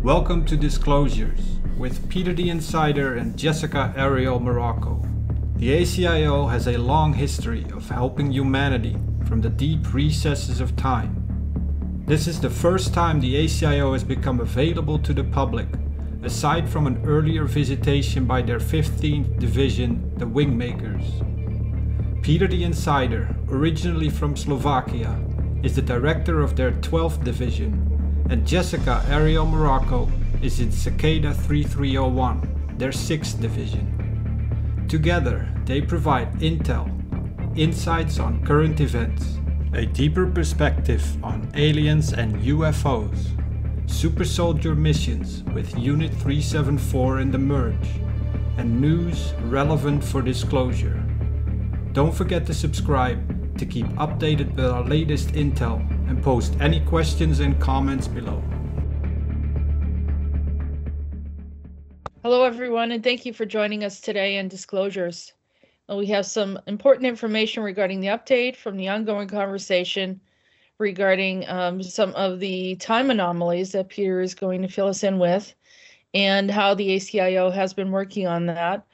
Welcome to Disclosures with Peter the Insider and Jessica Arael Marrocco. The ACIO has a long history of helping humanity from the deep recesses of time. This is the first time the ACIO has become available to the public, aside from an earlier visitation by their 15th Division, the Wingmakers. Peter the Insider, originally from Slovakia, is the director of their 12th Division, and Jessica Arael Marrocco is in Cicada 3301, their 6th Division. Together, they provide intel, insights on current events, a deeper perspective on aliens and UFOs, super soldier missions with Unit 374 in the Merge, and news relevant for disclosure. Don't forget to subscribe to keep updated with our latest intel and post any questions and comments below. Hello everyone, and thank you for joining us today in Disclosures. We have some important information regarding the update from the ongoing conversation regarding some of the time anomalies that Peter is going to fill us in with, and how the ACIO has been working on that.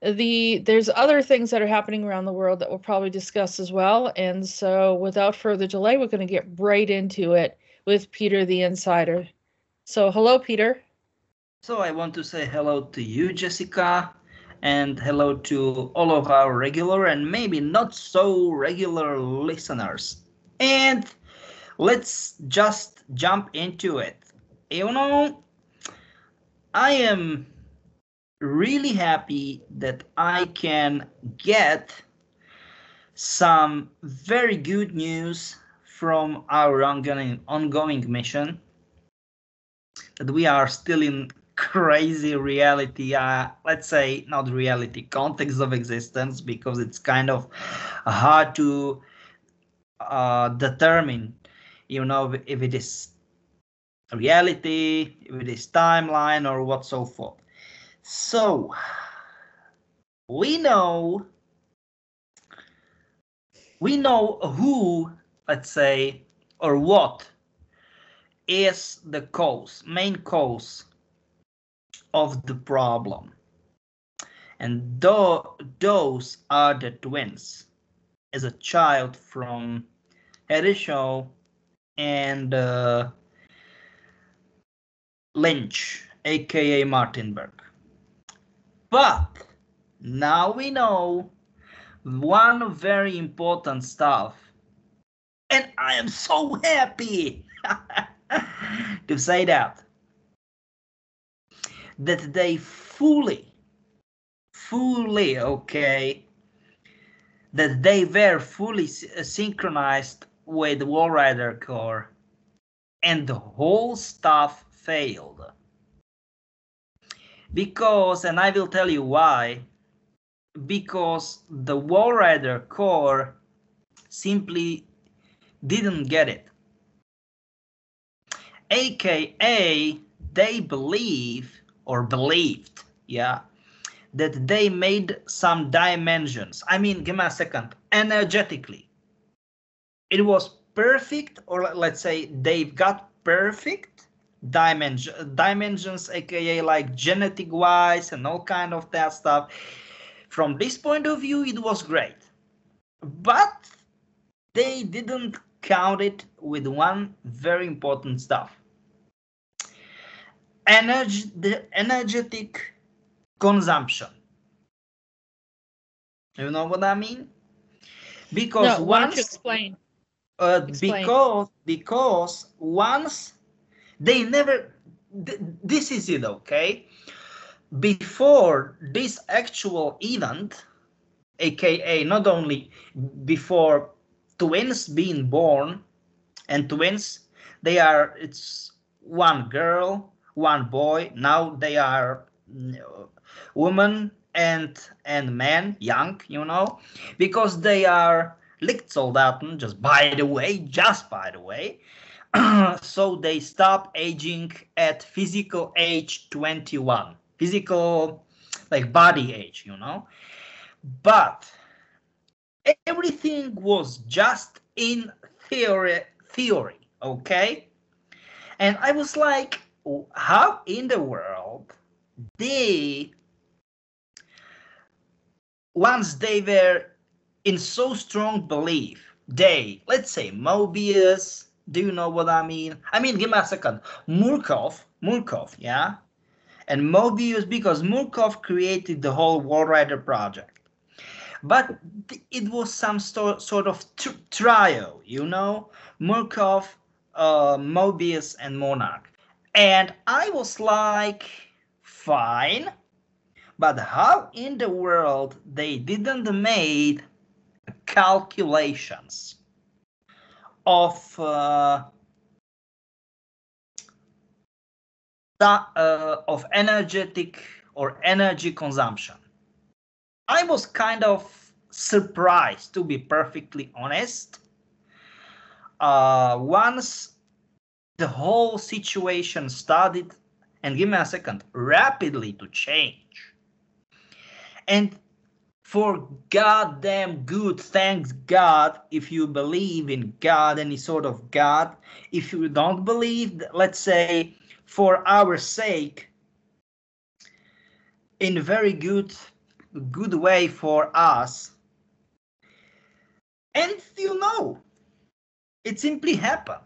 There's other things that are happening around the world that we'll probably discuss as well, and so without further delay, we're going to get right into it with Peter the Insider. So hello, Peter. So I want to say hello to you, Jessica, and hello to all of our regular and maybe not so regular listeners. And let's just jump into it. You know, I am really happy that I can get some very good news from our ongoing mission, that we are still in crazy reality, let's say not reality, context of existence, because it's kind of hard to determine, you know, if it is reality, if it is timeline, or what so forth. So we know who, let's say, or what is the main cause of the problem, and those are the twins. As a child from Arael and Lynch, aka Martinberg. But now we know one very important stuff, and I am so happy to say that they fully, okay, that they were fully synchronized with Walrider core, and the whole stuff failed. Because, and I will tell you why, because the Walrider core simply didn't get it. AKA, they believed, yeah, that they made some dimensions. I mean, give me a second. Energetically, it was perfect, or let's say they've got perfect dimensions, aka like genetic wise and all kind of that stuff. From this point of view, it was great, but they didn't count it with one very important stuff: the energetic consumption. You know what I mean? Because no, why don't you explain? Because once they never, this is it, okay? Before this actual event, aka not only before twins being born, and twins, it's one girl, one boy. Now they are woman and man, young, you know, because they are Lichtsoldaten, just by the way. So they stop aging at physical age 21, physical, like body age, you know. But everything was just in theory, okay? And I was like, how in the world they, once they were in so strong belief, they, let's say Mobius, do you know what I mean? I mean, give me a second. Murkov, yeah? And Mobius, because Murkov created the whole Walrider project. But it was some sort of trio, you know? Murkov, Mobius, and Monarch. And I was like, fine, but how in the world they didn't made calculations of of energetic or energy consumption? I was kind of surprised, to be perfectly honest. Once the whole situation started, and give me a second, rapidly to change. And for goddamn good, thanks God, if you believe in God, any sort of God. If you don't believe, let's say, for our sake, in a very good way for us. And you know, it simply happened.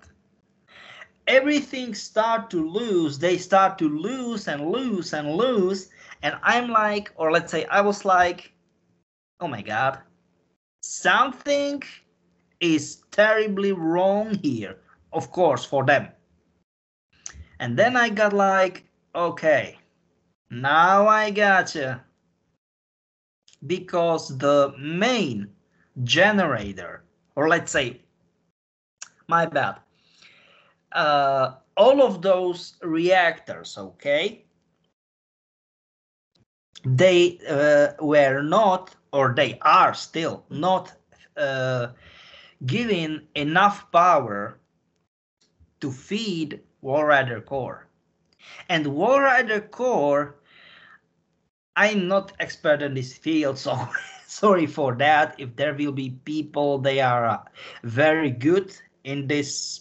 Everything start to lose. They start to lose and lose and lose. And I'm like, or let's say I was like, oh my God, something is terribly wrong here. Of course, for them. And then I got like, okay, now I gotcha. Because the main generator, or let's say, my bad, all of those reactors, okay, they were not, or they are still not giving enough power to feed Walrider core. And Walrider core, I'm not expert in this field, so sorry for that. If there will be people, they are very good in this,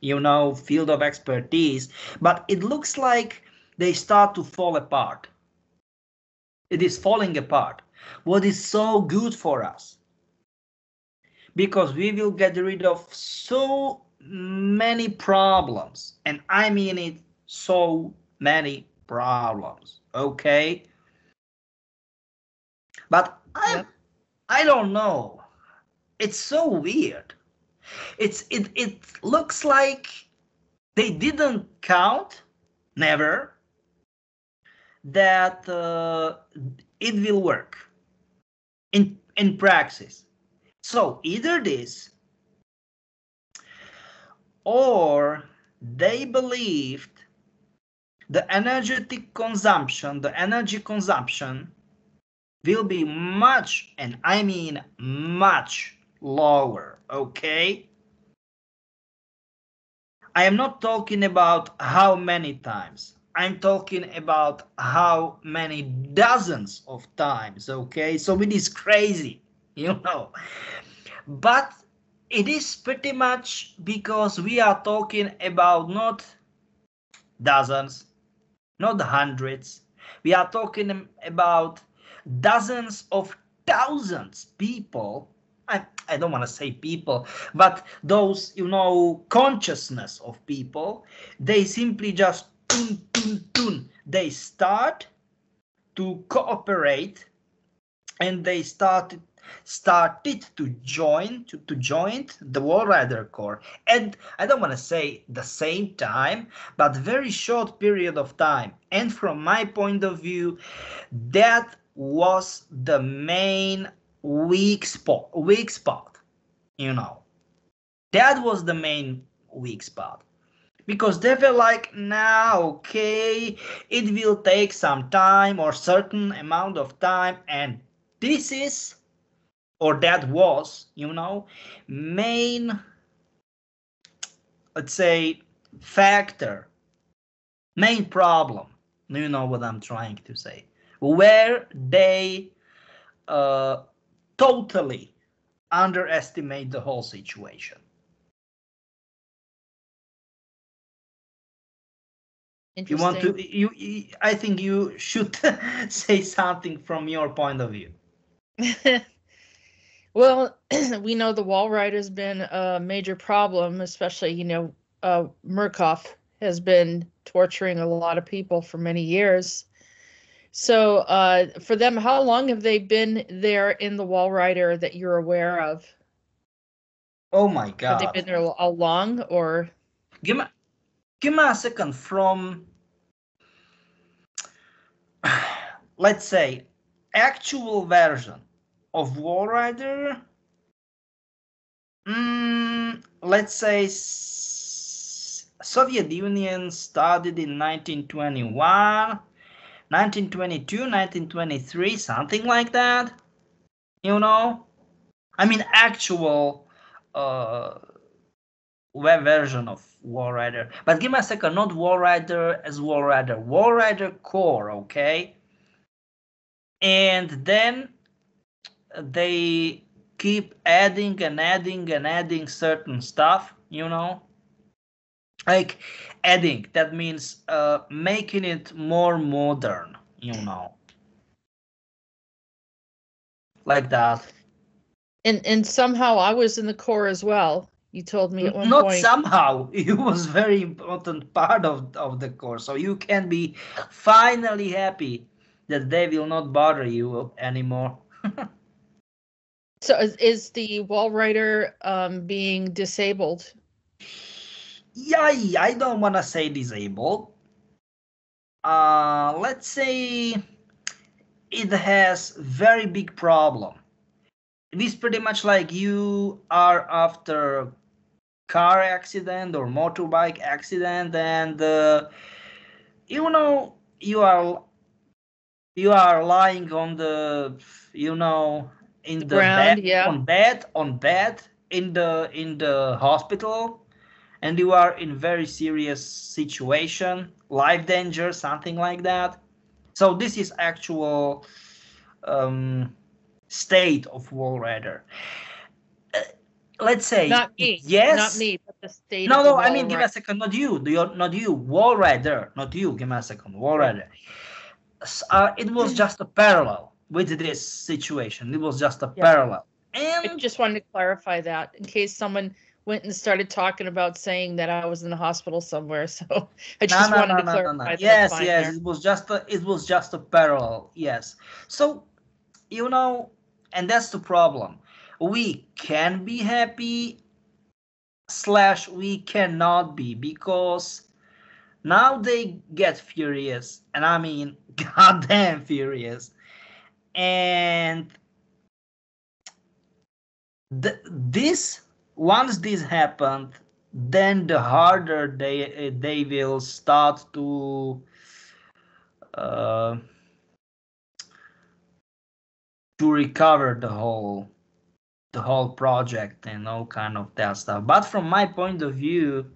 you know, field of expertise, but it looks like they start to fall apart. It is falling apart. What is so good for us? Because we will get rid of so many problems, and I mean it, so many problems, okay? But I don't know. It's so weird. It looks like they didn't count, never, that it will work in practice. So either this, or they believed the energy consumption will be much, and I mean much, lower, okay? I am not talking about how many times. I'm talking about how many dozens of times, okay? So it is crazy, you know. But it is pretty much because we are talking about not dozens, not hundreds. We are talking about dozens of thousands people. I don't want to say people, but those, you know, consciousness of people, they simply just they start to cooperate, and they started to join the Walrider core. And I don't want to say the same time, but very short period of time. And from my point of view, that was the main weak spot, you know. That was the main weak spot. Because they were like, nah, okay, it will take some time or certain amount of time, and this is, or that was, you know, main, let's say, factor, main problem. You know what I'm trying to say, where they totally underestimate the whole situation. You want to? Interesting. I think you should say something from your point of view. Well, we know the Walrider's been a major problem, especially, Murkoff has been torturing a lot of people for many years. So, for them, how long have they been there in the Walrider that you're aware of? Oh my Have they God! been there a long or? Give me, give me a second. From let's say actual version of Walrider. Let's say Soviet Union started in 1921, 1922, 1923, something like that. You know, I mean actual web version of Walrider. But give me a second, not Walrider as Walrider, Walrider Core, okay? And then they keep adding and adding and adding certain stuff, like adding, that means making it more modern, like that. And somehow I was in the core as well. You told me at one Not point. somehow, it was very important part of the course, so you can be finally happy that they will not bother you anymore. So is the Walrider being disabled? Yeah, I don't want to say disabled. Let's say it has very big problem. It is pretty much like you are after car accident or motorbike accident, and you are lying on the in The the bed, ground, yeah. on bed in the hospital, and you are in very serious situation, life danger, something like that. So this is actual state of Walrider. Let's say Not me. Not yes. me, but the state of No, the no. I mean, give me Walrider. a second. Not you. Not you. Walrider. Not you. Give me a second. Right. Walrider. It was just a parallel with this situation. It was just a Yeah. parallel. I And just wanted to clarify that in case someone went and started talking about saying that I was in the hospital somewhere. So I no, just no, wanted no, to no, no, no. clarify that I'm Yes, fine yes. there. It was just a parallel. Yes. So and that's the problem. We can be happy / we cannot be, because now they get furious, and I mean goddamn furious. And this once this happened, then the harder they will start uh, to recover the whole project and all kind of that stuff. But from my point of view,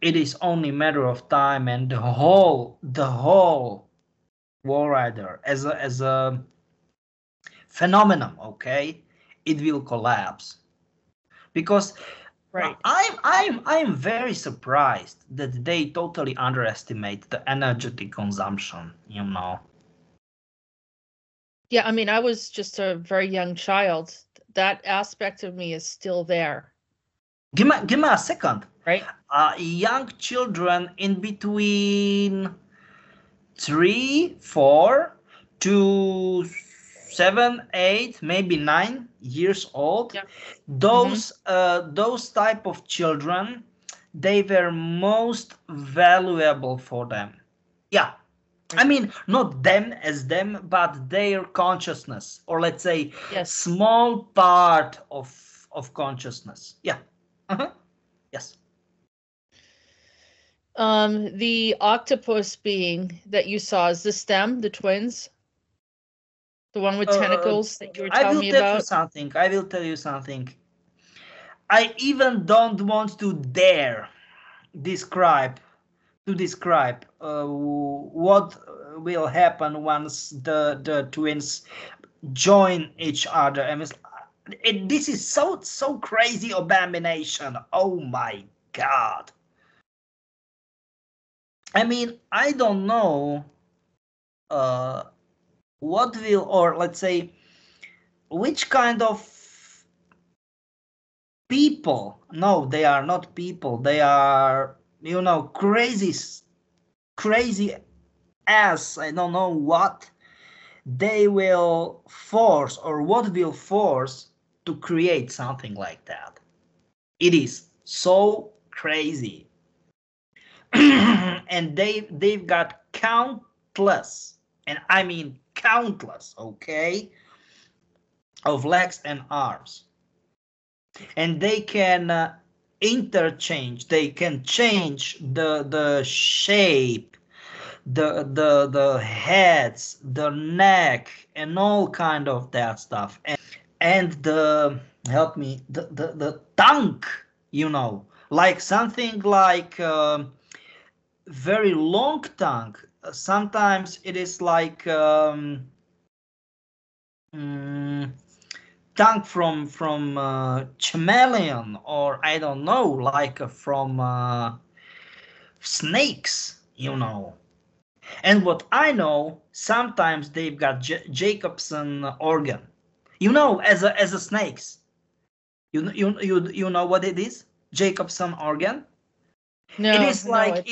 it is only a matter of time, and the whole Walrider as a phenomenon, okay, it will collapse, because Right. I'm very surprised that they totally underestimate the energetic consumption. Yeah, I mean, I was just a very young child. That aspect of me is still there, Give me a second. right? Young children in between 3, 4 to 7, 8, maybe 9 years old. Yeah. Those type of children, they were most valuable for them. Yeah. I mean, not them as them, but their consciousness, or let's say Yes. small part of consciousness. Yeah. Yes. The octopus being that you saw, is this them, the twins? The one with tentacles that you were telling me about? I will tell you something. I even don't want to dare describe what will happen once the twins join each other. I mean, this is so crazy abomination. Oh my God. I mean, I don't know what will, or let's say, which kind of people. No, they are not people. They are, crazy ass. I don't know what they will force, or what will force to create something like that. It is so crazy. And they've got countless, and I mean countless, okay, of legs and arms, and they can interchange. They can change the shape, the heads, the neck, and all kind of that stuff, and the help me the tongue, like something like very long tongue. Sometimes it is like tongue from chameleon, or I don't know, like from snakes, And what I know, sometimes they've got Jacobson organ, as a snakes. You know what it is? Jacobson organ. No, It is like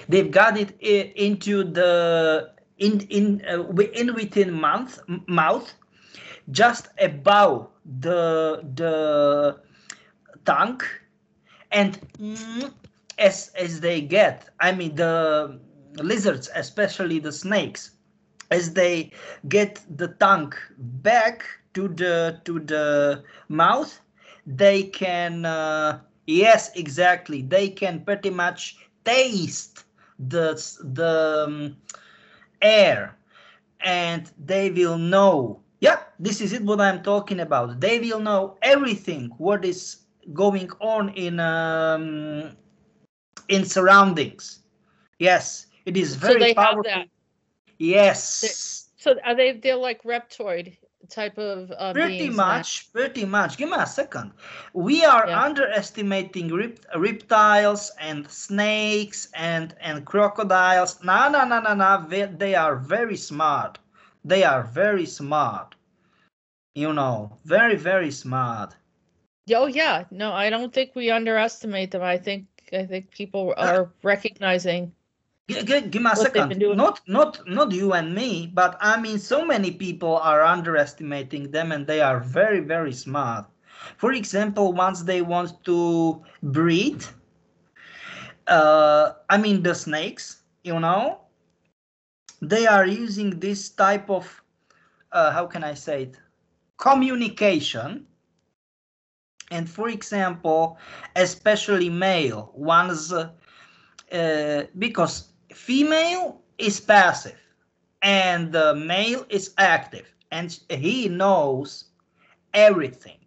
they've got it into the in within mouth, just above the tongue, and as they get, I mean the lizards, especially the snakes, as they get the tongue back to the mouth, they can yes, exactly, they can pretty much taste the air, and they will know, yeah, this is it what I'm talking about. They will know everything what is going on in surroundings. Yes, it is very so they powerful. have that. Yes. So are they're like reptoid type of Pretty beings? much. Give me a second. We are underestimating reptiles and snakes and crocodiles. No. They are very smart. They are very smart. Very, very smart. Oh yeah, no, I don't think we underestimate them. I think people are recognizing. Give me a second. Not you and me, but I mean, so many people are underestimating them, and they are very, very smart. For example, once they want to breed, I mean the snakes, they are using this type of how can I say it, communication. And for example, especially male ones, because female is passive and the male is active, and he knows everything.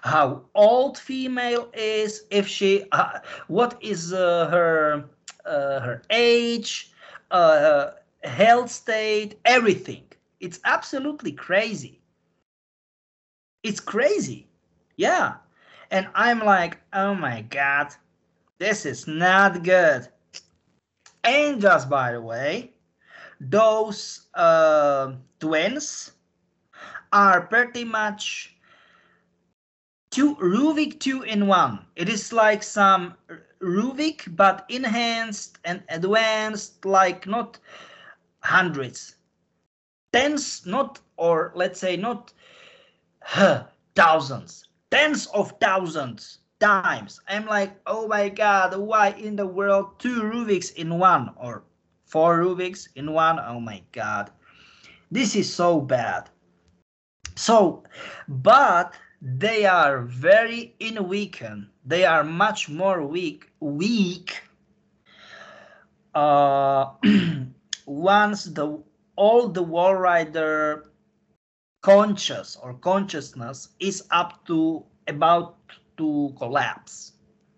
How old female is, if she what is her age, health state, everything. It's absolutely crazy. It's crazy. Yeah. And I'm like, oh my god, this is not good. And just by the way, those twins are pretty much Rubik 2-in-1. It is like some Rubik, but enhanced and advanced, like not hundreds, tens, not, or let's say not thousands, tens of thousands times. I'm like, oh my god, why in the world 2 Rubiks in one, or 4 Rubiks in one? Oh my god, this is so bad. So, but they are very weakened. They are much more weak once all the Walrider consciousness is about to collapse.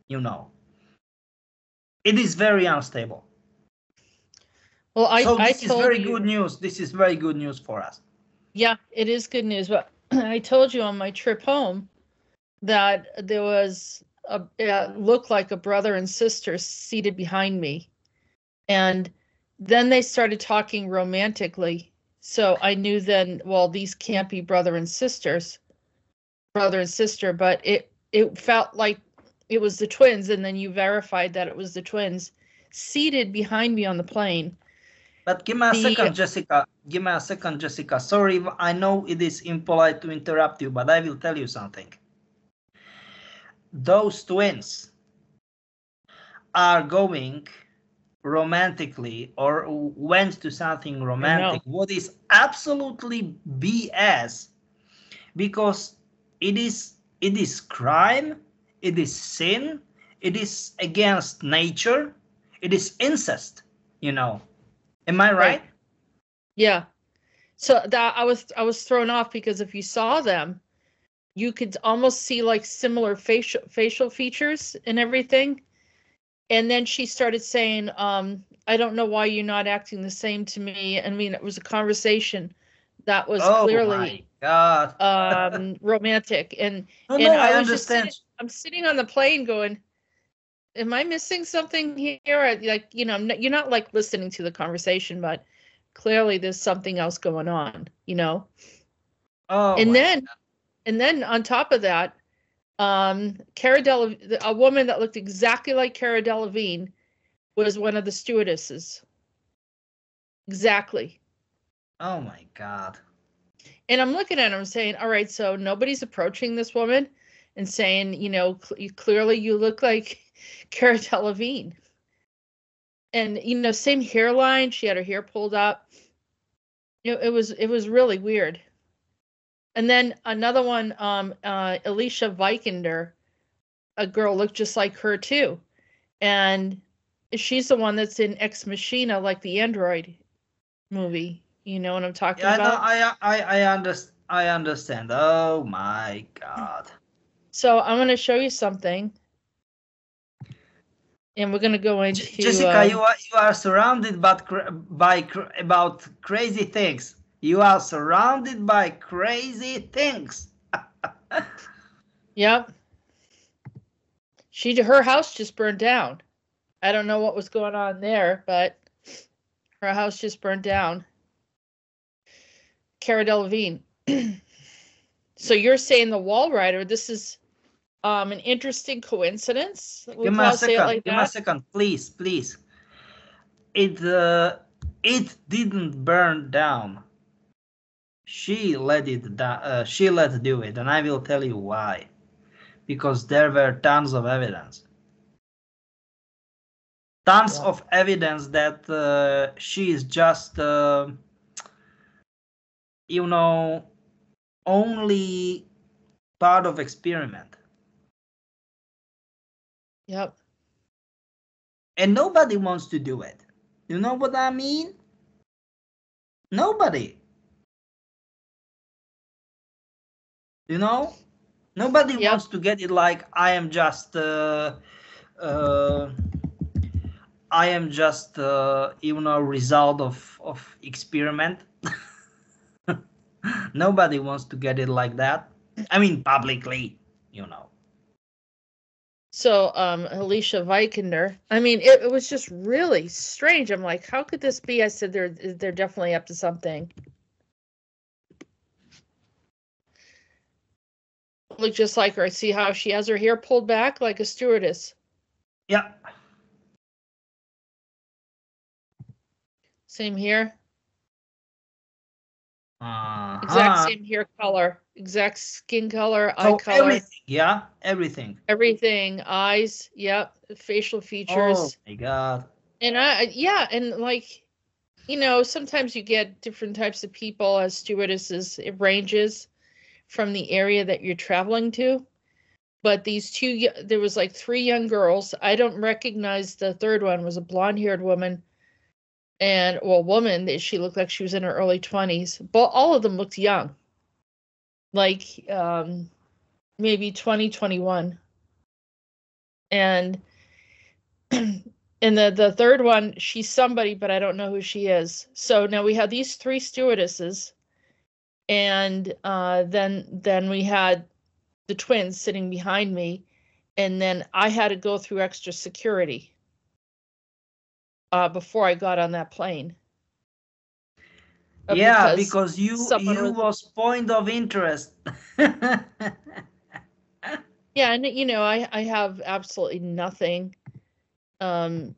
It is very unstable. Well, this is very good news. This is very good news for us. Yeah, it is good news. But I told you on my trip home that there was looked like a brother and sister seated behind me. And then they started talking romantically. So I knew then, well, these can't be brother and sister, but it felt like it was the twins. And then you verified that it was the twins seated behind me on the plane. But give me a second, Jessica. Give me a second, Jessica. Sorry, I know it is impolite to interrupt you, but I will tell you something. Those twins are going romantically or went to something romantic, what is absolutely BS, because it is crime, it is sin, it is against nature, it is incest, you know. Am I right? Yeah. So that I was thrown off, because if you saw them, you could almost see like similar facial features and everything. And then she started saying, I don't know why you're not acting the same to me. I mean, it was a conversation that was clearly romantic. And I was understand. I'm sitting on the plane going, am I missing something here? Like, you know, you're not like listening to the conversation, but clearly there's something else going on, you know? And then on top of that, a woman that looked exactly like Cara Delevingne was one of the stewardesses. Exactly. Oh my God. And I'm looking at her and saying, all right, so nobody's approaching this woman and saying, you know, clearly you look like Cara Delevingne. And, you know, same hairline. She had her hair pulled up. It was really weird. And then another one, Alicia Vikander, a girl looked just like her too. And she's the one that's in Ex Machina, like the Android movie. You know what I'm talking about? I understand. Oh my God. So I'm going to show you something. And we're going to go into Jessica, you are surrounded by about crazy things. You are surrounded by crazy things. Yep. Her house just burned down. I don't know what was going on there, but her house just burned down. Cara Delevingne. So you're saying the Walrider, this is an interesting coincidence? Give me a second. Give me a second, please. It didn't burn down. She let it down. She let do it, and I will tell you why. Because there were tons of evidence. Tons of evidence that she is just, you know, only part of experiment. Yep. And nobody wants to do it. You know what I mean? Nobody. You know? Nobody wants to get it like I am just you know, result of experiment. Nobody wants to get it like that. I mean, publicly, you know. So Alicia Vikander, I mean, it was just really strange. I'm like, how could this be? I said they're definitely up to something. Look just like her. See how she has her hair pulled back like a stewardess. Yeah. Same here. Exact same hair color, exact skin color, eye color. Everything, yeah, everything. Everything, eyes, yep, facial features. Oh my God. And and like, you know, sometimes you get different types of people as stewardesses. It ranges from the area that you're traveling to. But these two, there was like 3 young girls. I don't recognize the third one, was a blonde-haired woman. And woman, that she looked like she was in her early 20s, but all of them looked young, like maybe 20, 21. And the third one, she's somebody, but I don't know who she is. So now we have these 3 stewardesses, and then we had the twins sitting behind me, and then I had to go through extra security before I got on that plane. Yeah, because you was was point of interest. Yeah, and I have absolutely nothing. They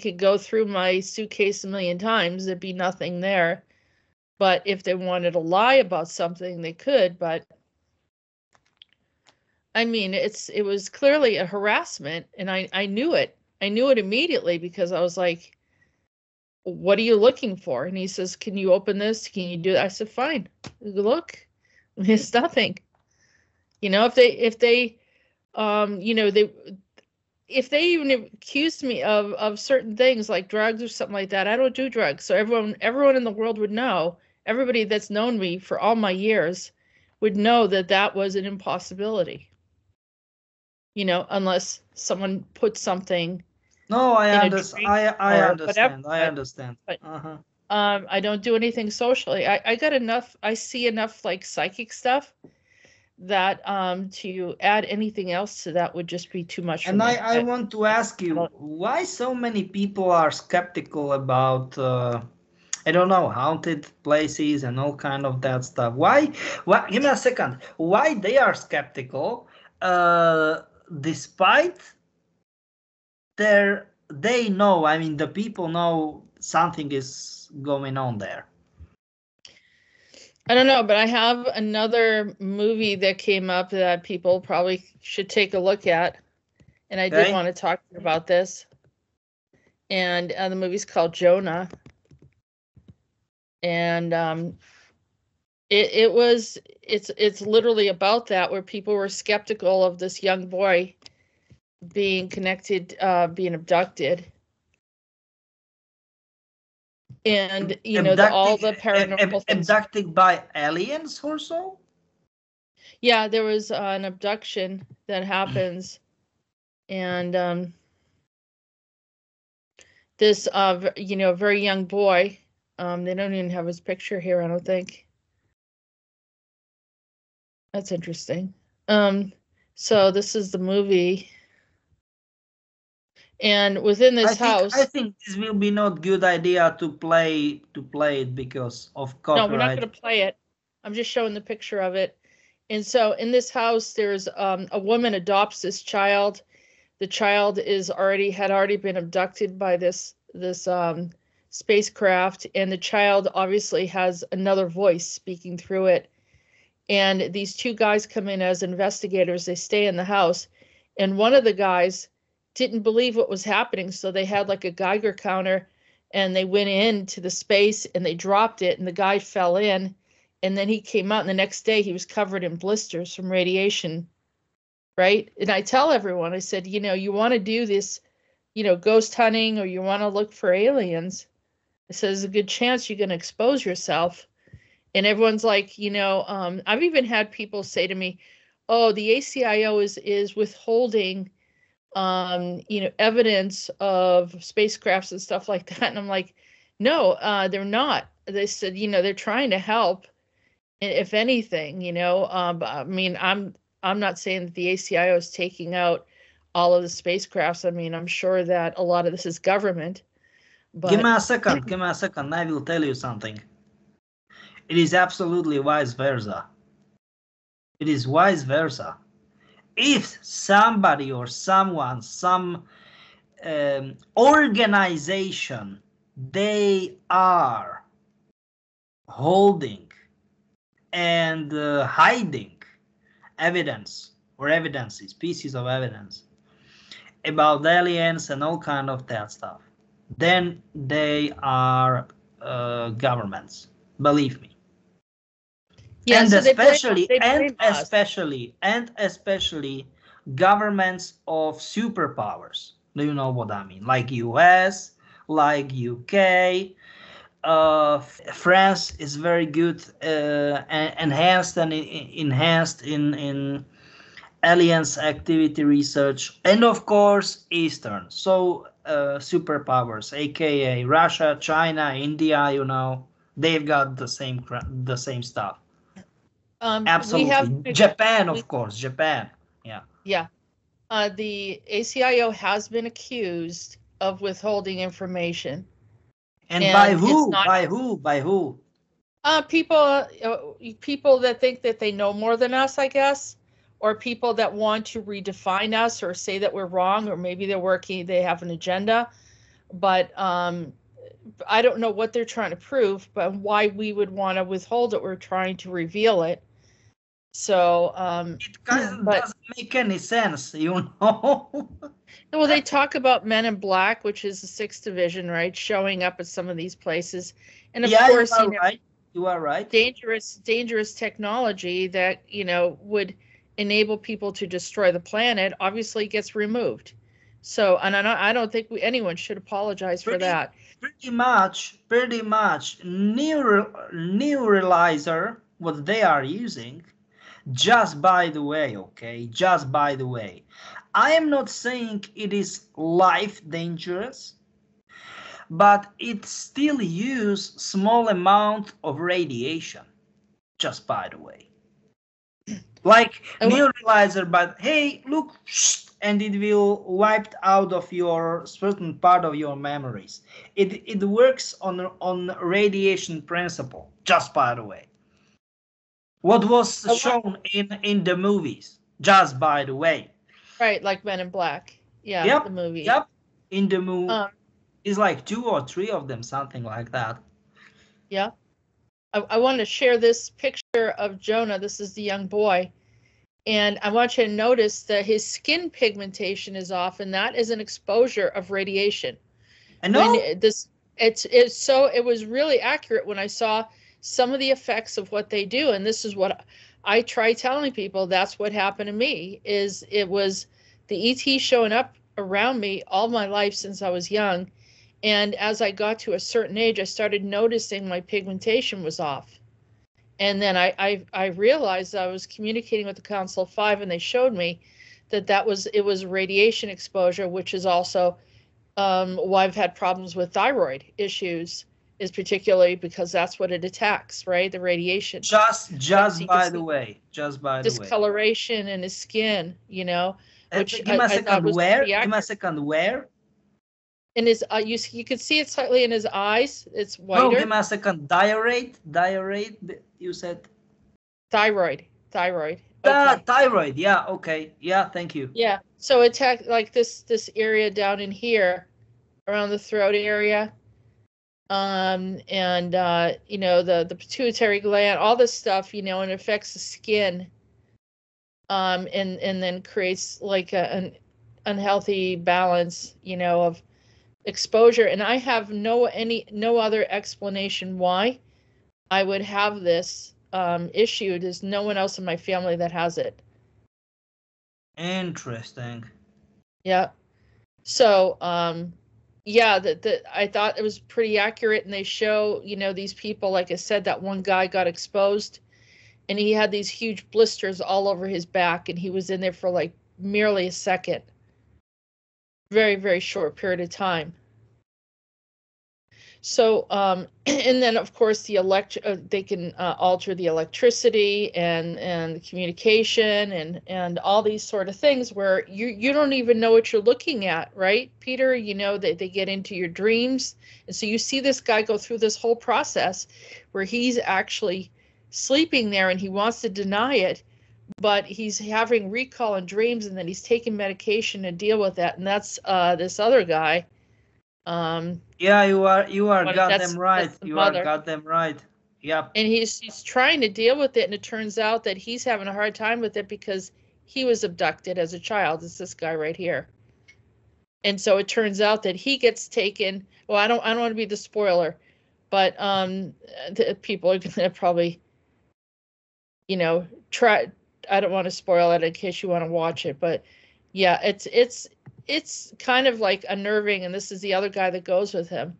could go through my suitcase a million times, there'd be nothing there. But if they wanted to lie about something, they could. But I mean, it was clearly a harassment, and I knew it. I knew it immediately because I was like, "What are you looking for?" And he says, "Can you open this? Can you do that?" I said, "Fine. Look, it's nothing." If they if they even accused me of certain things like drugs or something like that, I don't do drugs. So everyone in the world would know. Everybody that's known me for all my years would know that was an impossibility. Unless someone put something. No, I understand. I understand. I understand. But I don't do anything socially. I got enough. I see enough like psychic stuff that to add anything else to that would just be too much for me. I want to ask you, why so many people are skeptical about I don't know, haunted places and all kind of that stuff? Why give me a second, why they are skeptical despite they know, I mean the people know something is going on there? I don't know, but I have another movie that came up that people probably should take a look at. And I did want to talk about this. And the movie's called Jonah. And it's literally about that, where people were skeptical of this young boy being connected, being abducted. And all the paranormal things. Abducted by aliens or so? Yeah, there was an abduction that happens, and this very young boy, they don't even have his picture here, I don't think. That's interesting. So this is the movie. And within this house, I think this will be not good idea to play it because of copyright. No, we're not going to play it. I'm just showing the picture of it. And so in this house, there's a woman adopts this child. The child had already been abducted by this spacecraft, and the child obviously has another voice speaking through it. And these two guys come in as investigators. They stay in the house, and one of the guys didn't believe what was happening, so they had like a Geiger counter, and they went into the space and they dropped it, and the guy fell in, and then he came out, and the next day he was covered in blisters from radiation, right? And I tell everyone, I said, you want to do this, ghost hunting, or you want to look for aliens, I said, there's a good chance you're going to expose yourself. And everyone's like, I've even had people say to me, oh, the ACIO is withholding evidence of spacecrafts and stuff like that. And I'm like, no, they're not. They said, they're trying to help. If anything, I mean, I'm not saying that the ACIO is taking out all of the spacecrafts. I mean, I'm sure that a lot of this is government. But give me a second. I will tell you something. It is absolutely vice versa. It is vice versa. If somebody or someone, some organization, they are holding and hiding evidence or evidences, pieces of evidence about aliens and all kind of that stuff, then they are governments. Believe me. Yeah, and so especially governments of superpowers. Do you know what I mean? Like US, like UK, France is very good, enhanced in aliens activity research, and of course Eastern. So superpowers, aka Russia, China, India. They've got the same stuff. Absolutely. Japan, of course, Japan. Yeah. Yeah. The ACIO has been accused of withholding information, And by and it's who? not By who? By who? people that think that they know more than us, I guess, or people that want to redefine us or say that we're wrong, or maybe they have an agenda. But I don't know what they're trying to prove, but why we would want to withhold it. We're trying to reveal it. So, It kind of but doesn't make any sense, you know? well, they talk about Men in Black, which is the 6th Division, right, showing up at some of these places, and of Yeah, you course, are right. You are right. dangerous technology that would enable people to destroy the planet obviously gets removed. So, and I don't think anyone should apologize for Pretty, that. pretty much neuralizer, what they are using. Just by the way, okay, just by the way, I am not saying it is life dangerous, but it still use small amount of radiation, just by the way. Like neuralizer, but hey, look, and it will wipe out of your certain part of your memories. It works on radiation principle, just by the way. What was shown in the movies, just by the way. Right, like Men in Black. Yeah, the Yep, movie. yep. In the movie, Um, it's like 2 or 3 of them, something like that. yeah. I want to share this picture of Jonah. This is the young boy. And I want you to notice that his skin pigmentation is off, and that is an exposure of radiation. I know. It was really accurate when I saw some of the effects of what they do. And this is what I try telling people. That's what happened to me. It was the ET showing up around me all my life since I was young. And as I got to a certain age, I started noticing my pigmentation was off. And then I realized I was communicating with the Council of Five, and they showed me that it was radiation exposure, which is also why I've had problems with thyroid issues, is particularly because that's what it attacks, right? The radiation. Just by the way, discoloration in his skin, which give me a I thought second. was Where? pretty Give me a accurate. second. Where? In his, you can see it slightly in his eyes. It's No, whiter. give me a second. Diarrhea. You said. Thyroid. Okay. Thyroid. Yeah. Okay. Yeah. Thank you. Yeah. So it attacked like this area down in here, around the throat area, and the pituitary gland, all this stuff, and it affects the skin, and then creates like an unhealthy balance, of exposure. And I have no other explanation why I would have this issue. There's no one else in my family that has it. Interesting. Yeah. So, yeah, I thought it was pretty accurate, and they show, these people, like I said, that one guy got exposed, and he had these huge blisters all over his back, and he was in there for like merely a second. Very, very short period of time. So, and then of course they can alter the electricity and the communication and all these sort of things where you don't even know what you're looking at, right, Peter? They get into your dreams, and so you see this guy go through this whole process where he's actually sleeping there, and he wants to deny it, but he's having recall and dreams, and then he's taking medication to deal with that. And that's this other guy. Yeah, you are goddamn right. You are goddamn right. Yep. And he's trying to deal with it, and it turns out that he's having a hard time with it because he was abducted as a child. It's this guy right here. And so it turns out that he gets taken. Well, I don't want to be the spoiler, but the people are gonna probably, try. I don't want to spoil it in case you want to watch it, but yeah, it's kind of like unnerving, and this is the other guy that goes with him.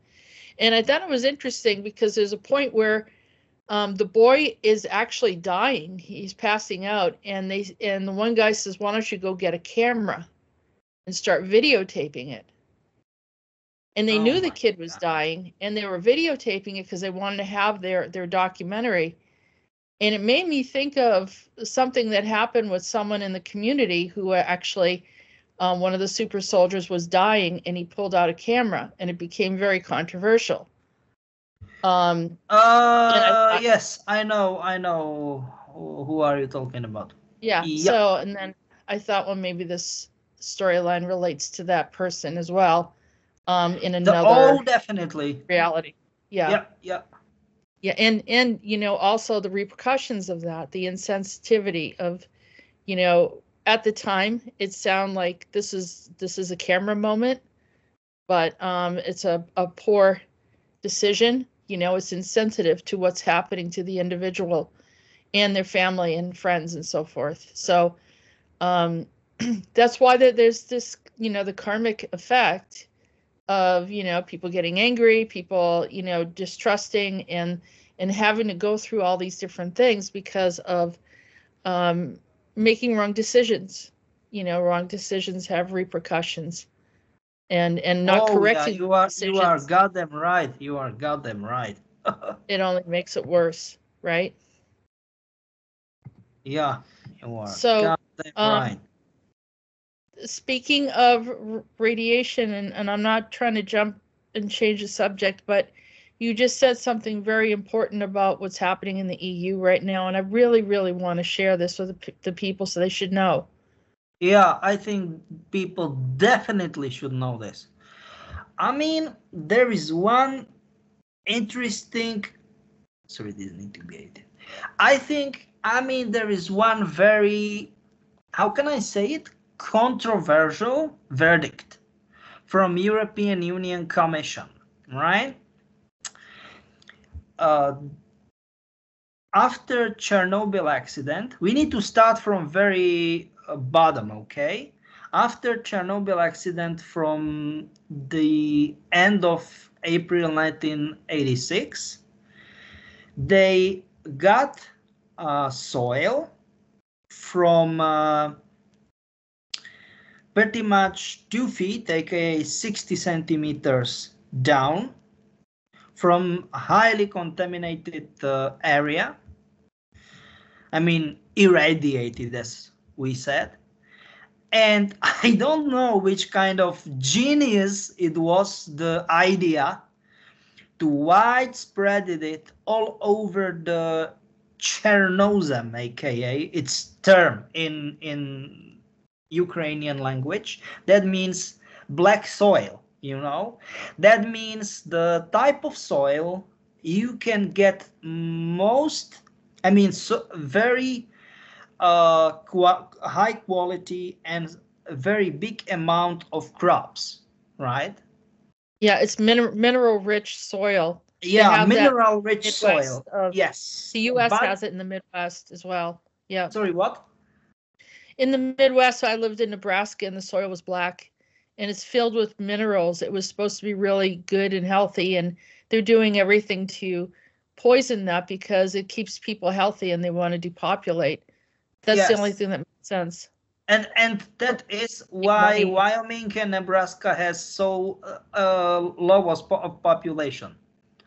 And I thought it was interesting because there's a point where the boy is actually dying. He's passing out, and the one guy says, "Why don't you go get a camera and start videotaping it?" And they knew the kid was dying, and they were videotaping it because they wanted to have their documentary. And it made me think of something that happened with someone in the community who actually, one of the super soldiers was dying and he pulled out a camera and it became very controversial. Yes, I know. Who are you talking about? Yeah. Yep. So, and then I thought, well, maybe this storyline relates to that person as well, in another definitely reality. Yeah. Yeah. Yeah. And, you know, also the repercussions of that, the insensitivity of, you know, at the time it sounded like this is a camera moment, but it's a poor decision. You know, it's insensitive to what's happening to the individual and their family and friends and so forth. So that's why there's this, you know, the karmic effect of, you know, people getting angry, people, you know, distrusting and having to go through all these different things because of making wrong decisions. You know, wrong decisions have repercussions, and not correcting you are decisions. goddamn right. You are goddamn right. It only makes it worse, right? Yeah, you are So, goddamn right. speaking of radiation, and I'm not trying to jump and change the subject, but you just said something very important about what's happening in the EU right now, and I really, really want to share this with the people so they should know. Yeah, I think people definitely should know this. I mean, there is one interesting. Sorry, this need to be edited. I mean, there is one very, how can I say it, controversial verdict from European Union Commission, right? After Chernobyl accident, we need to start from very bottom, okay? After Chernobyl accident from the end of April 1986, they got soil from pretty much 2 feet, aka 60 centimeters down, from a highly contaminated area. I mean, irradiated, as we said. And I don't know which kind of genius it was, the idea to widespread it all over the Chernozem, aka its term in Ukrainian language. That means black soil, you know. That means the type of soil you can get very high quality and a very big amount of crops, right? Yeah, it's mineral rich soil. Yeah, mineral rich soil. Of, yes. The US has it in the Midwest as well. Yeah. Sorry, what? In the Midwest, I lived in Nebraska and the soil was black and it's filled with minerals. It was supposed to be really good and healthy, and they're doing everything to poison that because it keeps people healthy and they want to depopulate. That's the only thing that makes sense. And that is why Wyoming and Nebraska has so lowest population,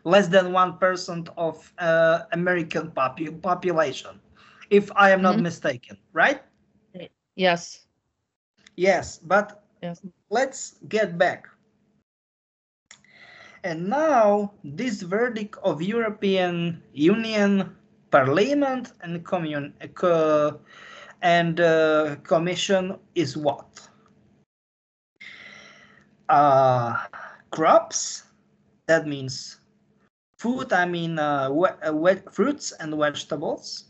less than 1% of American population, if I am not mistaken, right? Yes. Yes, but let's get back. And now this verdict of European Union Parliament and Commission is what? Crops, that means food, wet fruits and vegetables,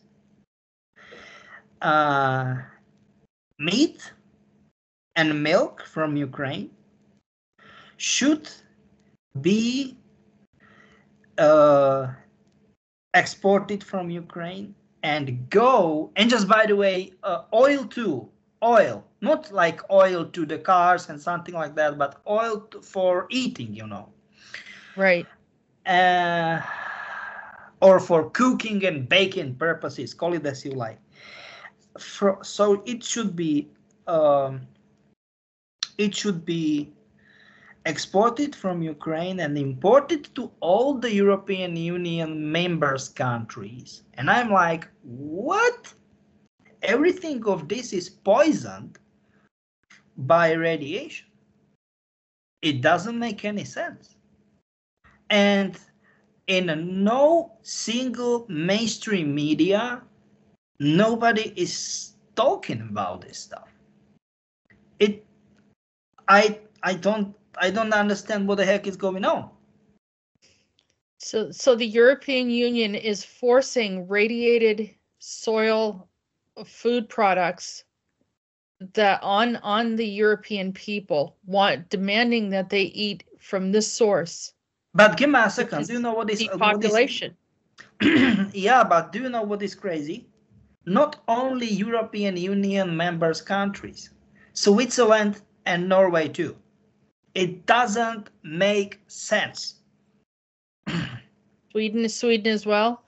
meat and milk from Ukraine should be exported from Ukraine and go, and just by the way, oil too, oil, not like oil to the cars and something like that, but oil for eating, you know. Right. Or for cooking and baking purposes, call it as you like. So it should be exported from Ukraine and imported to all the European Union members countries. And I'm like, what? Everything of this is poisoned by radiation. It doesn't make any sense. And in no single mainstream media, nobody is talking about this stuff. I don't understand what the heck is going on. So the European Union is forcing radiated soil food products that on the European people, demanding that they eat from this source. But give me a second. Do you know what is depopulation? Yeah, but do you know what is crazy? Not only European Union members countries, Switzerland and Norway too. It doesn't make sense. Sweden as well.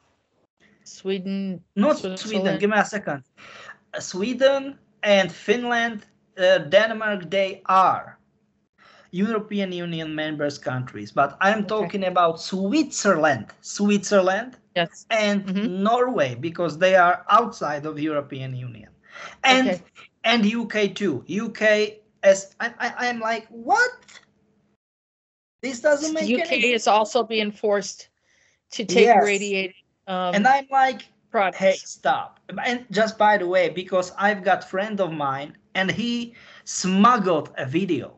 Not Sweden. Give me a second. Sweden and Finland, Denmark, they are European Union members countries, but I'm talking about Switzerland, yes, and Norway, because they are outside of European Union, and UK too. UK, as I'm like, what? This doesn't make any sense. UK is also being forced to take radiated. And I'm like, products. Hey, stop. And just by the way, because I've got a friend of mine and he smuggled a video.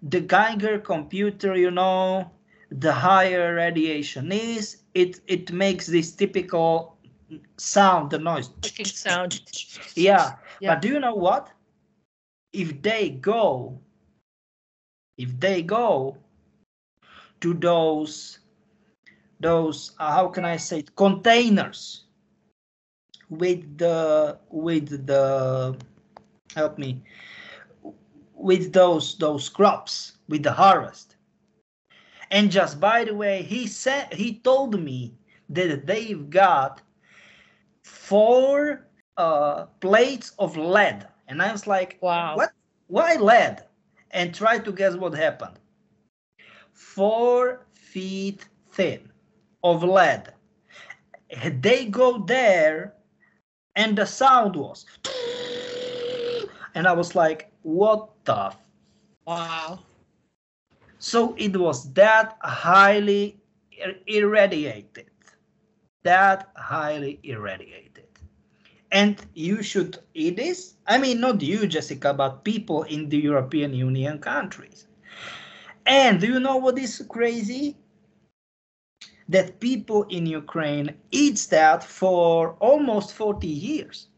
The Geiger computer, you know, the higher radiation is, it makes this typical sound, the noise. Clicking sound. Yeah. But do you know what? If they go to those how can I say it, containers with the help me, with those crops, with the harvest. And just by the way, he told me that they've got 4 plates of lead, and I was like, wow, what? Why lead? And try to guess what happened. 4 feet thin of lead. They go there and the sound was, and I was like, what the? Wow. So it was that highly irradiated. And you should eat this. I mean, not you, Jessica, but people in the European Union countries. And do you know what is crazy? That people in Ukraine eat that for almost 40 years.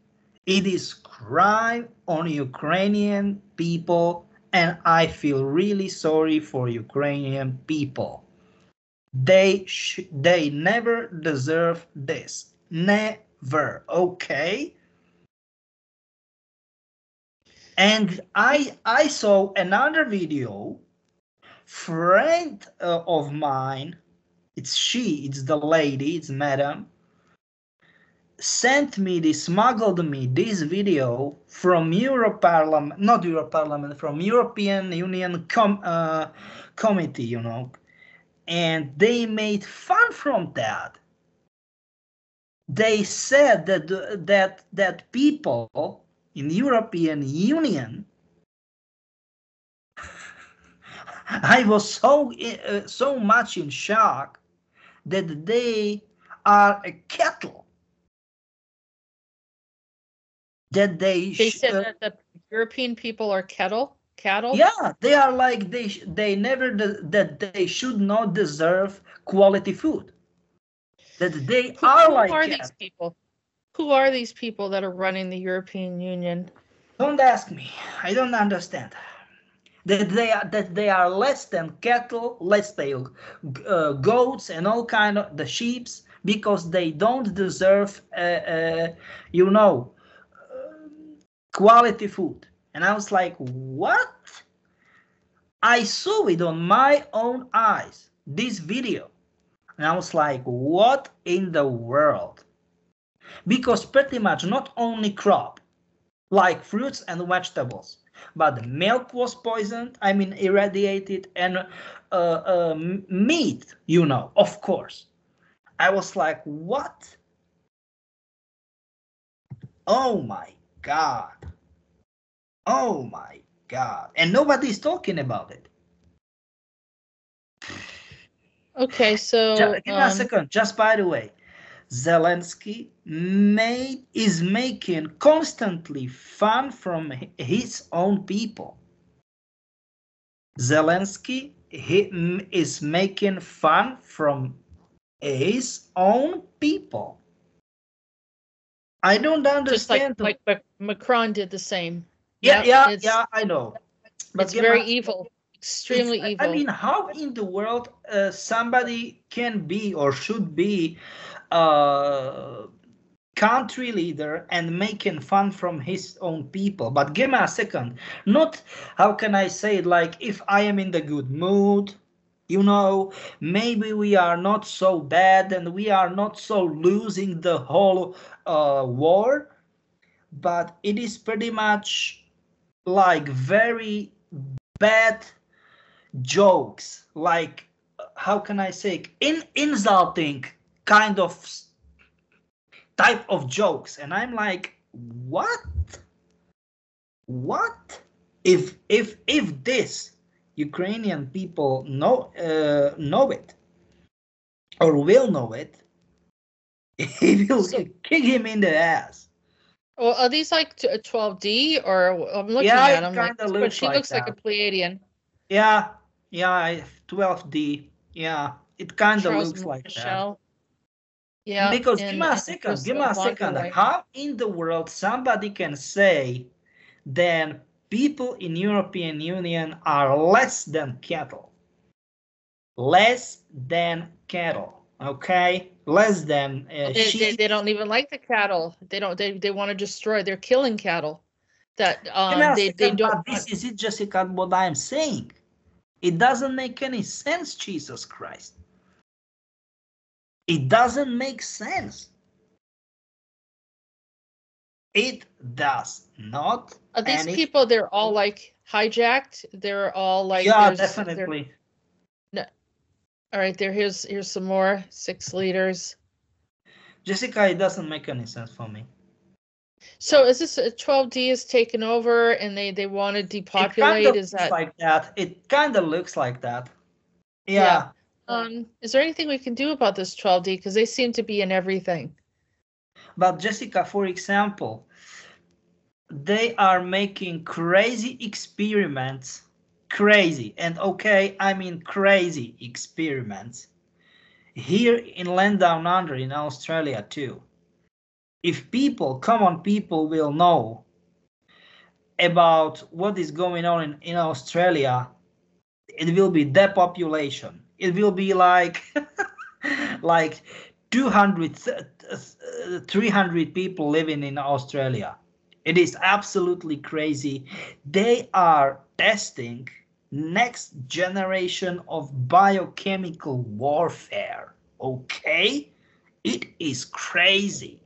It is crime on Ukrainian people, and I feel really sorry for Ukrainian people. They never deserve this. Never, okay? And I saw another video. Friend of mine, it's the lady, it's madam, smuggled me this video from from European Union committee, you know, and they made fun from that. They said that people in European Union, I was so much in shock that they are a cattle. That they said that the European people are cattle. Yeah, they are like they should not deserve quality food. That they are like. Who are these people? Who are these people that are running the European Union? Don't ask me. I don't understand. That they are less than cattle, less than goats and all kind of the sheeps, because they don't deserve, quality food. And I was like, what? I saw it on my own eyes, this video. And I was like, what in the world? Because pretty much not only crop, like fruits and vegetables, but the milk was poisoned, I mean irradiated, and meat, you know, of course. I was like, what? Oh my God. Oh my God. And nobody's talking about it. Okay, so Give me a second. Just by the way, Zelensky is making constantly fun from his own people. Zelensky is making fun from his own people. I don't just understand. like Macron did the same. Yeah, Yep, yeah, I know. But it's very evil, extremely evil. I mean, how in the world somebody can be or should be country leader and making fun from his own people? But give me a second. Not, how can I say it, like if I am in the good mood, you know, maybe we are not so bad and we are not so losing the whole war, but it is pretty much like very bad jokes, like how can I say, insulting kind of type of jokes, and I'm like, what? If this Ukrainian people know it or will know it, he will kick him in the ass. Well, are these like 12D or I'm looking Yeah, at them like, but she like looks that. like a Pleiadian. Yeah, 12D. Yeah, it kind of looks like Michelle. that. Yeah, because give me a second. How in the world somebody can say then people in European Union are less than cattle? Less than cattle, okay? Less than sheep. They don't even like the cattle. They don't. They want to destroy. They're killing cattle. That they don't. But this is it, Jessica. What I am saying, it doesn't make any sense. Jesus Christ, it doesn't make sense. It does not. Are these people? They're all like hijacked. They're all like. Yeah, definitely. No. All right, here's some more 6 liters. Jessica, it doesn't make any sense for me. So is this 12D is taken over and they want to depopulate? Is that like that? It kind of looks like that. Yeah. Is there anything we can do about this 12D? Because they seem to be in everything. But Jessica, for example, they are making crazy experiments. Crazy. And okay, I mean crazy experiments. Here in Land Down Under in Australia too. If common people will know about what is going on in Australia, it will be depopulation. It will be like like 200, 300 people living in Australia. It is absolutely crazy. They are testing next generation of biochemical warfare. Okay? It is crazy.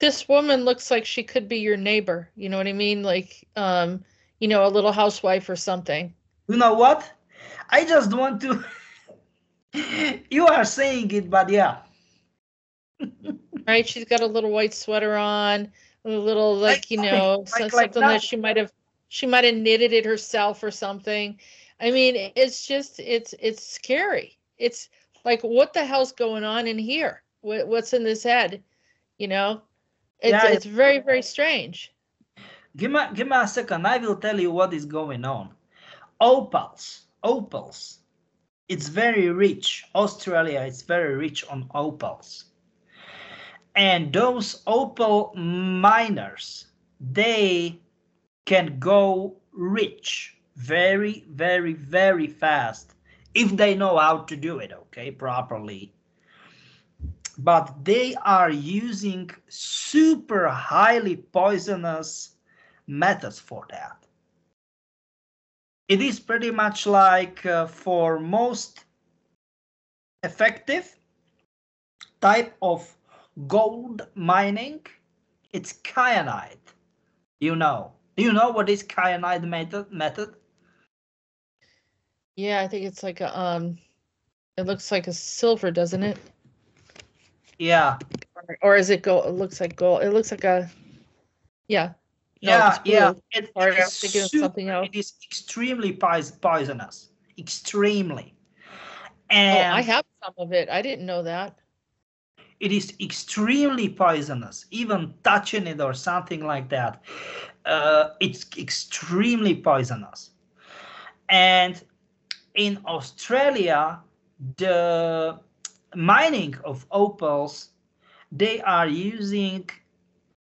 This woman looks like she could be your neighbor. You know what I mean? Like, you know, a little housewife or something. You know what? I just want to... You are saying it, but yeah. Right? She's got a little white sweater on, a little like, you know, something that she might have knitted it herself or something. I mean, it's just it's scary. It's like, what the hell's going on in here? What's in this head? You know? It's very, very strange. Give me a second. I will tell you what is going on. Opals. It's very rich. Australia is very rich on opals. And those opal miners, they can go rich very, very, very fast if they know how to do it, okay, properly. But they are using super highly poisonous methods for that. It is pretty much like for most effective type of gold mining, it's kyanite. You know, Do you know what is cyanide method? Yeah, I think it's like a it looks like a silver, doesn't it? Yeah. Or is it gold? It looks like gold. It looks like a yeah. No, Yeah, it's blue. yeah. Sorry, I was thinking of something else. It is extremely poisonous. Extremely. Oh, I And have some of it. I didn't know that. it is extremely poisonous. Even touching it or something like that, it's extremely poisonous. And in Australia, the mining of opals, they are using,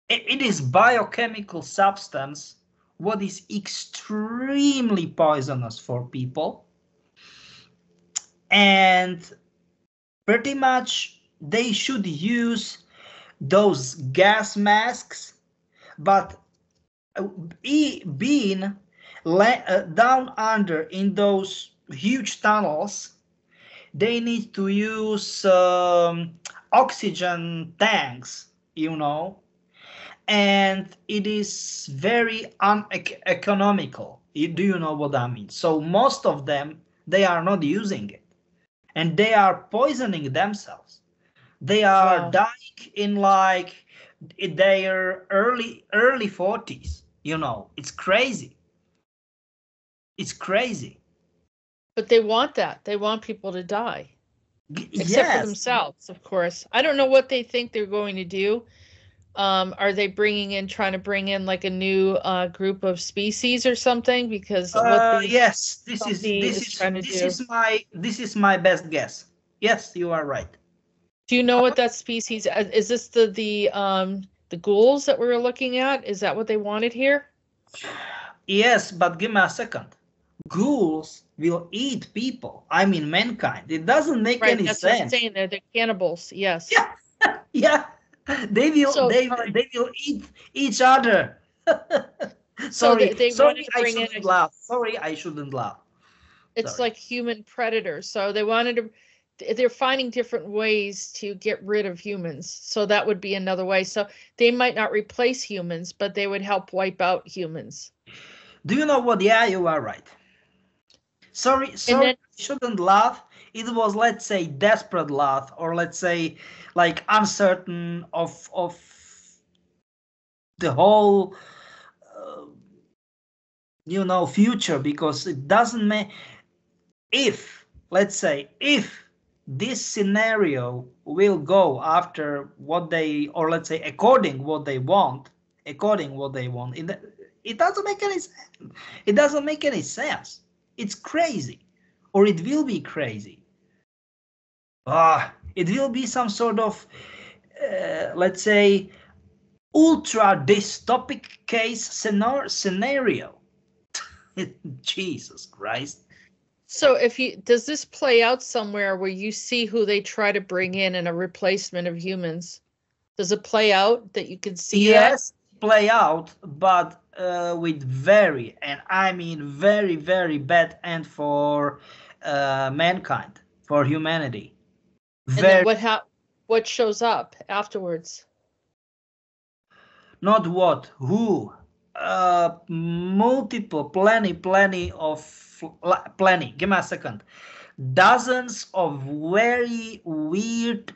it is biochemical substance what is extremely poisonous for people, and pretty much they should use those gas masks, but being down under in those huge tunnels, they need to use oxygen tanks, you know, and it is very uneconomical. Do you know what I mean? So most of them, they are not using it, and they are poisoning themselves. They are dying in like their early 40s. You know, it's crazy. It's crazy. But they want that. They want people to die. Except for Yes. themselves, of course. I don't know what they think they're going to do. Are they trying to bring in like a new group of species or something? Because what yes, this is my best guess. Yes, you are right. Do you know what that species is? This the ghouls that we were looking at? Is that what they wanted here? Yes, but give me a second. Ghouls will eat people. I mean, mankind. It doesn't make any sense. What I'm saying. They're cannibals. Yes. Yeah, yeah. They will. They will eat each other. Sorry, I shouldn't laugh. Sorry, I shouldn't laugh. It's like human predators. So they wanted to. They're finding different ways to get rid of humans. So that would be another way. So they might not replace humans, but they would help wipe out humans. Do you know what? Yeah, you are right. Sorry, I shouldn't laugh. It was, let's say, desperate laugh, or let's say, like uncertain of the whole, you know, future, because it doesn't make. If, let's say, if this scenario will go after what they, or let's say, according what they want, it doesn't make any sense. It doesn't make any sense. It's crazy, or it will be crazy. It will be some sort of, let's say, ultra dystopic case scenario. Jesus Christ. So does this play out somewhere where you see who they try to bring in a replacement of humans? Does it play out that you can see yes, play out, but with very, and I mean very, very bad end for mankind, for humanity. And then what shows up afterwards? Not what, who, multiple, plenty of, give me a second, dozens of very weird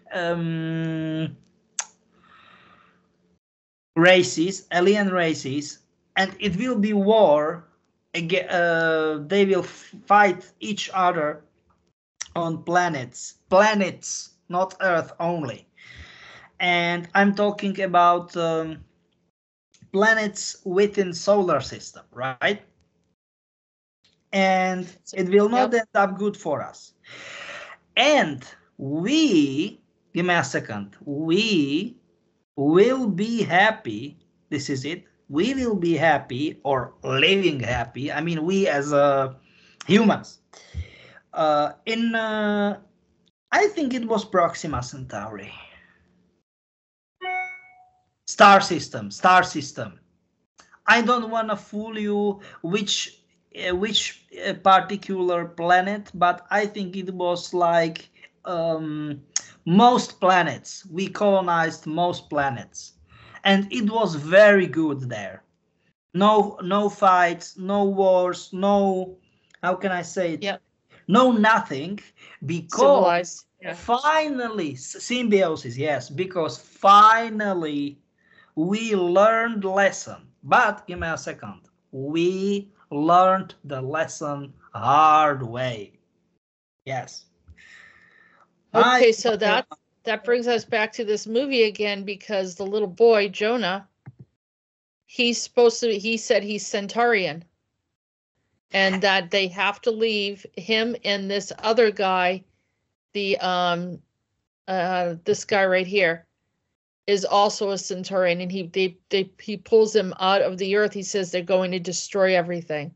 races, alien races, and it will be war. Again, they will fight each other on planets, not Earth only. And I'm talking about planets within solar system, right? And it will not end up good for us. And we, give me a second, we will be happy. This is it. We will be happy, or living happy. I mean, we as humans. I think it was Proxima Centauri. Star system. I don't want to fool you which particular planet, but I think it was like most planets. We colonized most planets, and it was very good there. No fights, no wars, no, how can I say it? Yep. No nothing, because Civilized. Yeah. finally, symbiosis, yes, because finally we learned lesson. But give me a second. We learned the lesson hard way. Yes. Okay, so that brings us back to this movie again, because the little boy, Jonah, he said he's Centaurian, and that they have to leave him and this other guy, the this guy right here is also a Centaurian, and he pulls him out of the earth. He says they're going to destroy everything.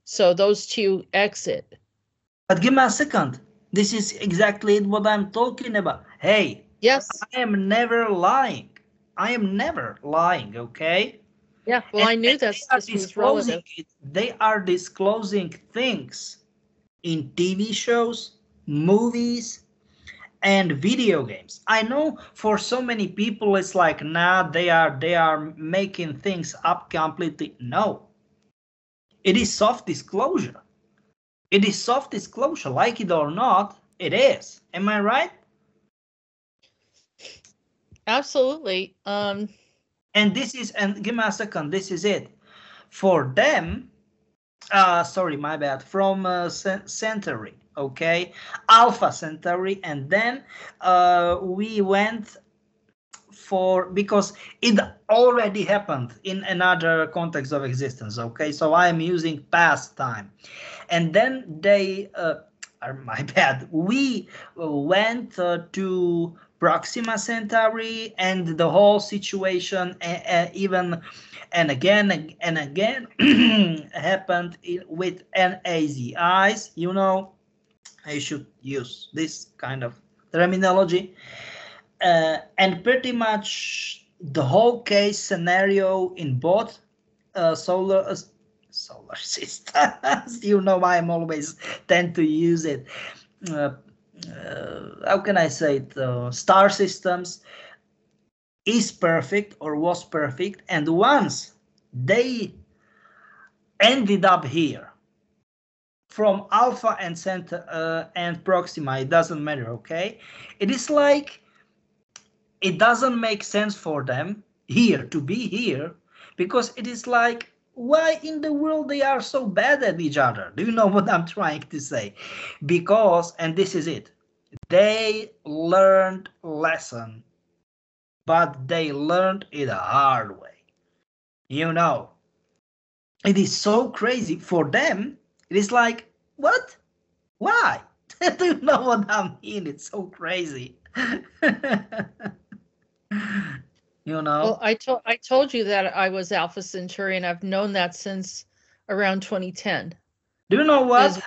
So those two exit. But give me a second. This is exactly what I'm talking about. Hey, yes, I am never lying. I am never lying, okay? Yeah, well, I knew that this was relative. They are disclosing things in TV shows, movies, and video games. I know for so many people it's like, nah, they are making things up completely. No. It is soft disclosure. It is soft disclosure, like it or not, it is. Am I right? Absolutely. And this is, and give me a second, this is it. For them, sorry, my bad, from Centauri, okay? Alpha Centauri, and then we went for, because it already happened in another context of existence, okay? So I am using past time. And then they, my bad, we went to Proxima Centauri, and the whole situation even and again and again happened with NAZIs. You know, I should use this kind of terminology. And pretty much the whole case scenario in both solar systems, you know, I'm always tend to use it. How can I say it? Star systems is perfect, or was perfect, and once they ended up here, from Alpha and Centauri and Proxima, it doesn't matter, okay? It is like, it doesn't make sense for them here to be here, because it is like, why in the world they are so bad at each other? Do you know what I'm trying to say? Because, and this is it, they learned lesson, but they learned it a hard way. You know, it is so crazy for them. It is like, what? Why? Do you know what I mean? It's so crazy. You know. Well, I told you that I was Alpha Centauri. I've known that since around 2010. Do you know what?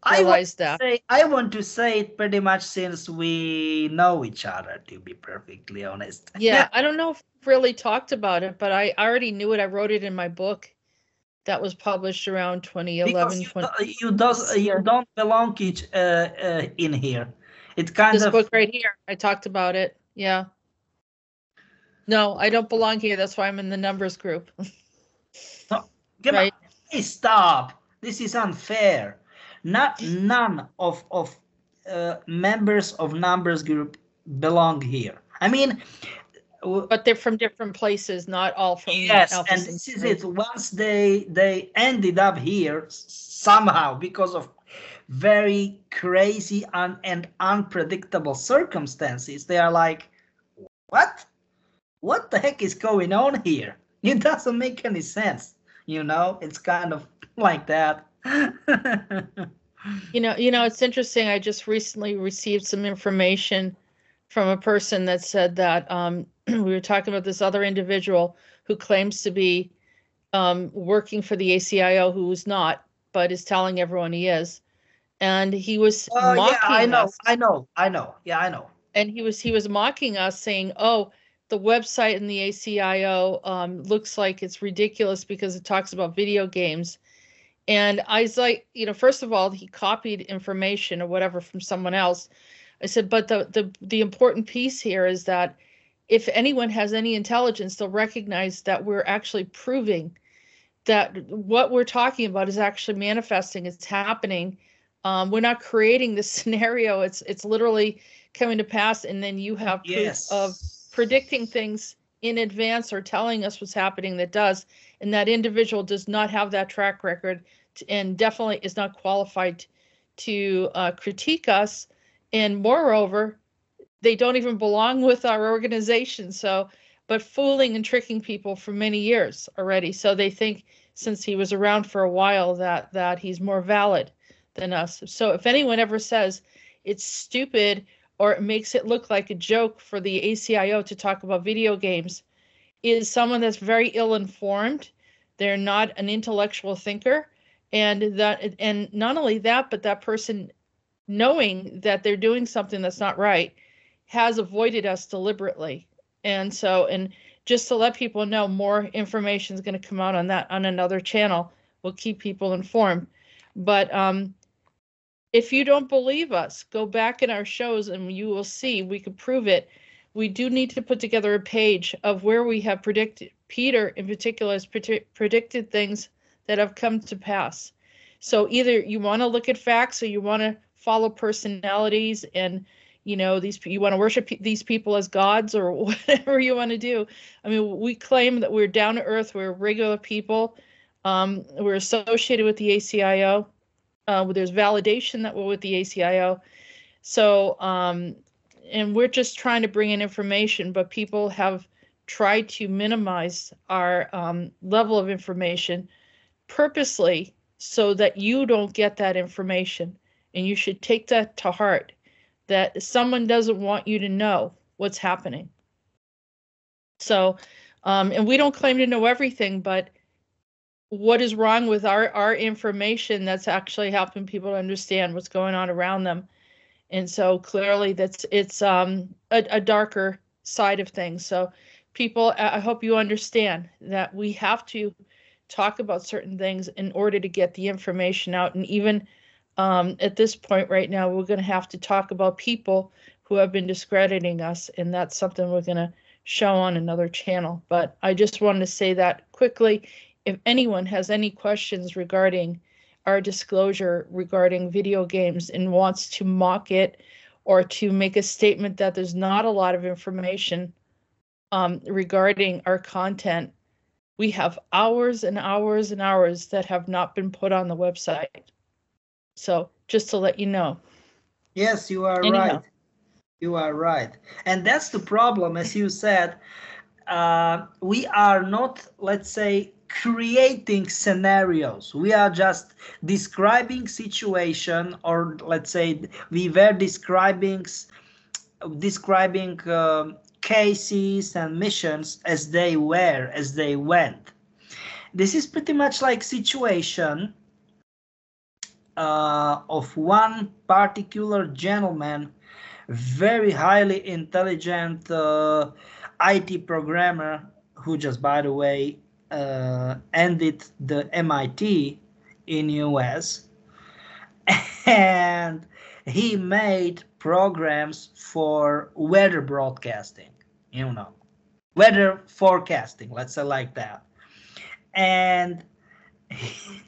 I want to say it pretty much since we know each other, to be perfectly honest. Yeah, I don't know if we really talked about it, but I already knew it. I wrote it in my book that was published around 2011. Because you don't belong in here. It's kind this of book right here. I talked about it. Yeah. No, I don't belong here. That's why I'm in the numbers group. No, right? Hey, stop. This is unfair. None of members of numbers group belong here. I mean, but they're from different places, not all from yes, Alpha and this is it. Once they ended up here somehow because of very crazy and unpredictable circumstances, they are like, what the heck is going on here? It doesn't make any sense. You know, it's kind of like that. You know, it's interesting. I just recently received some information from a person that said that we were talking about this other individual who claims to be working for the ACIO, who is not, but is telling everyone he is. And he was mocking us. I know. Yeah, I know. And he was mocking us, saying, "Oh, the website in the ACIO looks like it's ridiculous because it talks about video games." And I was like, you know, first of all, he copied information or whatever from someone else. I said, but the important piece here is that if anyone has any intelligence, they'll recognize that we're actually proving that what we're talking about is actually manifesting. It's happening. We're not creating this scenario. It's literally coming to pass, and then you have proof of predicting things in advance or telling us what's happening that does. And that individual does not have that track record and definitely is not qualified to critique us. And moreover, they don't even belong with our organization. So, but fooling and tricking people for many years already. So they think since he was around for a while that he's more valid than us. So if anyone ever says it's stupid or it makes it look like a joke for the ACIO to talk about video games, is someone that's very ill-informed. They're not an intellectual thinker. And not only that, but that person, knowing that they're doing something that's not right, has avoided us deliberately. And just to let people know, more information is going to come out on that on another channel. We'll keep people informed. But if you don't believe us, go back in our shows and you will see we can prove it. We do need to put together a page of where we have predicted, Peter in particular has predicted things that have come to pass. So either you want to look at facts or you want to follow personalities and, you want to worship these people as gods or whatever you want to do. I mean, we claim that we're down to earth. We're regular people. We're associated with the ACIO. There's validation that we're with the ACIO. So, and we're just trying to bring in information, but people have tried to minimize our level of information purposely so that you don't get that information. And you should take that to heart, that someone doesn't want you to know what's happening. So, and we don't claim to know everything, but what is wrong with our information that's actually helping people to understand what's going on around them. And so clearly it's a darker side of things. So people, I hope you understand that we have to talk about certain things in order to get the information out. And even at this point right now, we're going to have to talk about people who have been discrediting us. And that's something we're going to show on another channel. But I just wanted to say that quickly. If anyone has any questions regarding our disclosure regarding video games and wants to mock it or to make a statement that there's not a lot of information regarding our content, we have hours and hours and hours that have not been put on the website. So just to let you know. Yes, you are right. You are right. And that's the problem, as you said. We are not, let's say, creating scenarios. We are just describing situation, or let's say we were describing cases and missions as they were, as they went. This is pretty much like situation of one particular gentleman, very highly intelligent IT programmer, who just, by the way, ended the MIT in US, and he made programs for weather broadcasting, weather forecasting, let's say like that. And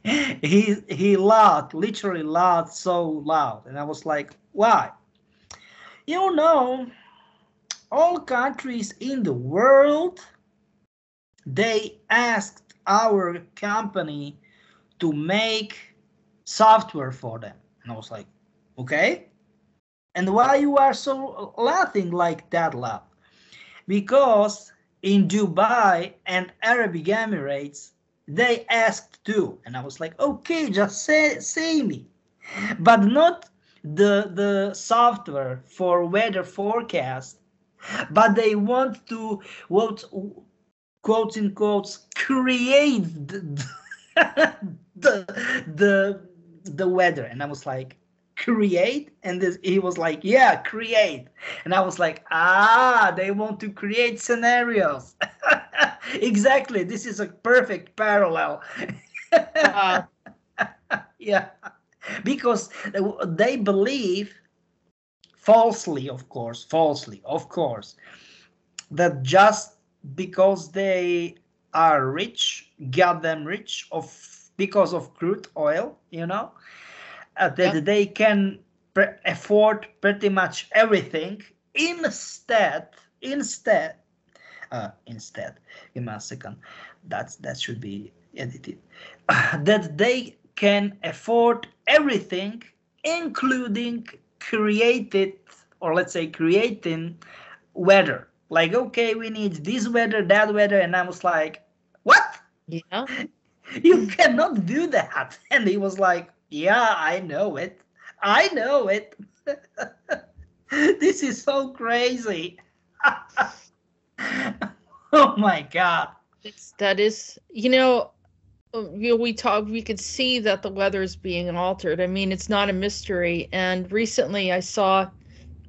he laughed, literally laughed so loud, and I was like, why? All countries in the world, they asked our company to make software for them. And I was like, okay. And why you are so laughing like that, love? Because in Dubai and Arab Emirates, they asked too. And I was like, okay, just say me. But not the software for weather forecast, but they want to, quotes in quotes, create the weather. And I was like, create? And he was like, yeah, create. And I was like, they want to create scenarios. Exactly, this is a perfect parallel. Yeah, because they believe, falsely, of course, that just because they are rich, goddamn rich, because of crude oil, that they can afford pretty much everything. Instead, give me a second, that should be edited. That they can afford everything, including creating weather. Like, okay, we need this weather, that weather, and I was like, what? Yeah. You cannot do that. And he was like, yeah, I know it. This is so crazy. Oh my God. That is, we could see that the weather is being altered. I mean, it's not a mystery. And recently I saw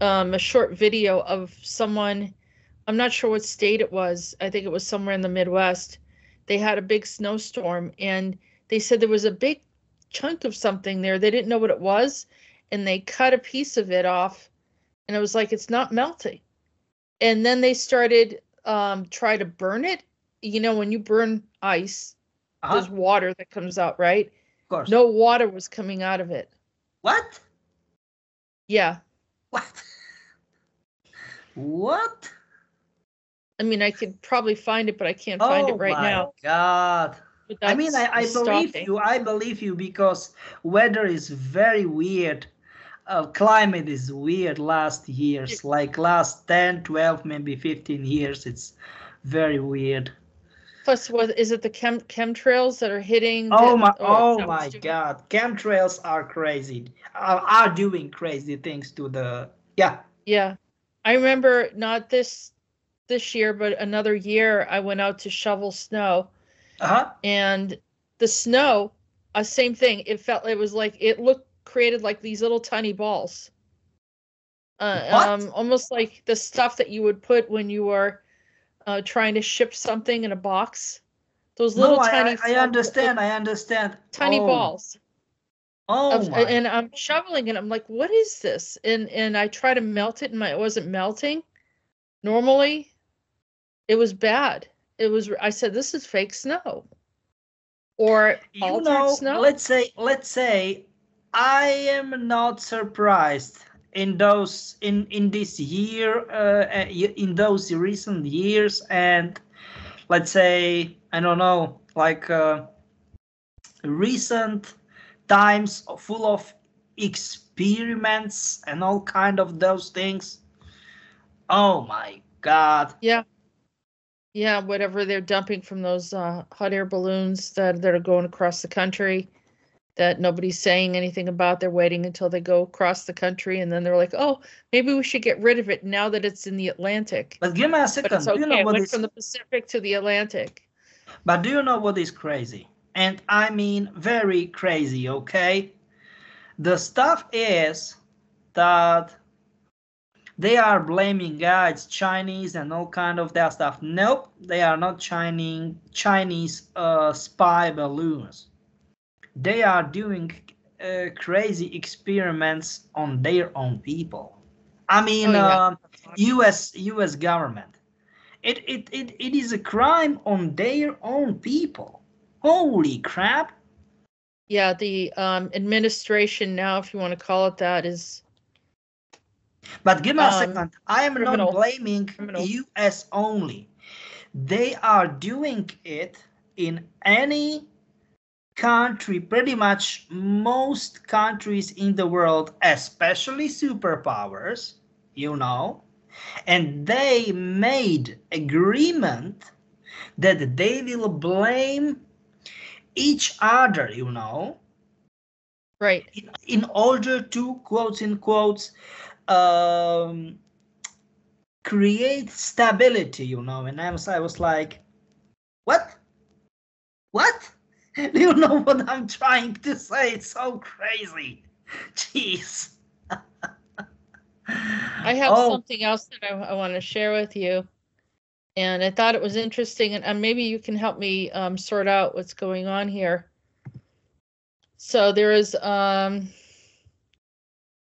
a short video of someone, I'm not sure what state it was. I think it was somewhere in the Midwest. They had a big snowstorm and they said there was a big chunk of something there. They didn't know what it was. And they cut a piece of it off and it was like, it's not melting. And then they started try to burn it. When you burn ice, there's water that comes out, right? Of course. No water was coming out of it. What? Yeah. What? I mean, I could probably find it, but I can't find it right now. Oh my God. I mean, I believe you. I believe you because weather is very weird. Climate is weird last years, like last 10, 12, maybe 15 years. It's very weird. Plus, what is it? The chemtrails that are hitting. Oh my God! Chemtrails are crazy. Are doing crazy things to the Yeah, I remember not this year, but another year. I went out to shovel snow. And the snow, same thing. It created like these little tiny balls. Almost like the stuff that you would put when you were trying to ship something in a box. Those little tiny. I understand. Tiny balls. And I'm shoveling and I'm like, what is this? And I try to melt it and it wasn't melting. Normally, it was bad. I said, this is fake snow. Or altered snow. Let's say I am not surprised in those in this year in those recent years, and let's say, I don't know, like recent times full of experiments and all kind of those things. Oh my God. Yeah, whatever they're dumping from those hot air balloons that are going across the country that nobody's saying anything about. They're waiting until they go across the country, and then they're like, oh, maybe we should get rid of it now that it's in the Atlantic. But give me a second. But it's okay. It went from the Pacific to the Atlantic. But do you know what is crazy? And I mean very crazy, okay? The stuff is that they are blaming it's Chinese and all kind of that stuff. Nope, they are not Chinese spy balloons. They are doing crazy experiments on their own people. I mean, U.S. government. It is a crime on their own people. Holy crap! Yeah, the administration now, if you want to call it that, is. But give me a second. I am not blaming U.S. only. They are doing it in any country, pretty much most countries in the world, especially superpowers, and they made agreement that they will blame each other, right, in order to, quotes in quotes, create stability, and I was like, what? Do you know what I'm trying to say? It's so crazy. Jeez. I have something else that I want to share with you. And I thought it was interesting, and maybe you can help me sort out what's going on here. So there is, let's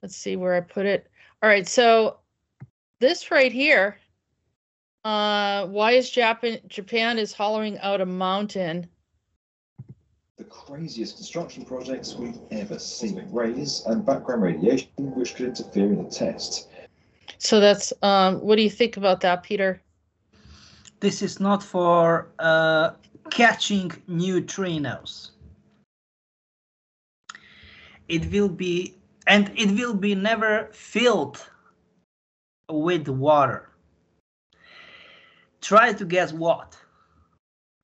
see where I put it. All right, so this right here Why is Japan is hollowing out a mountain? The craziest construction projects we've ever seen. Rays and background radiation, which could interfere in the test. So that's what do you think about that, Peter? This is not for catching neutrinos. It will be, and it will be never filled with water. Try to guess what?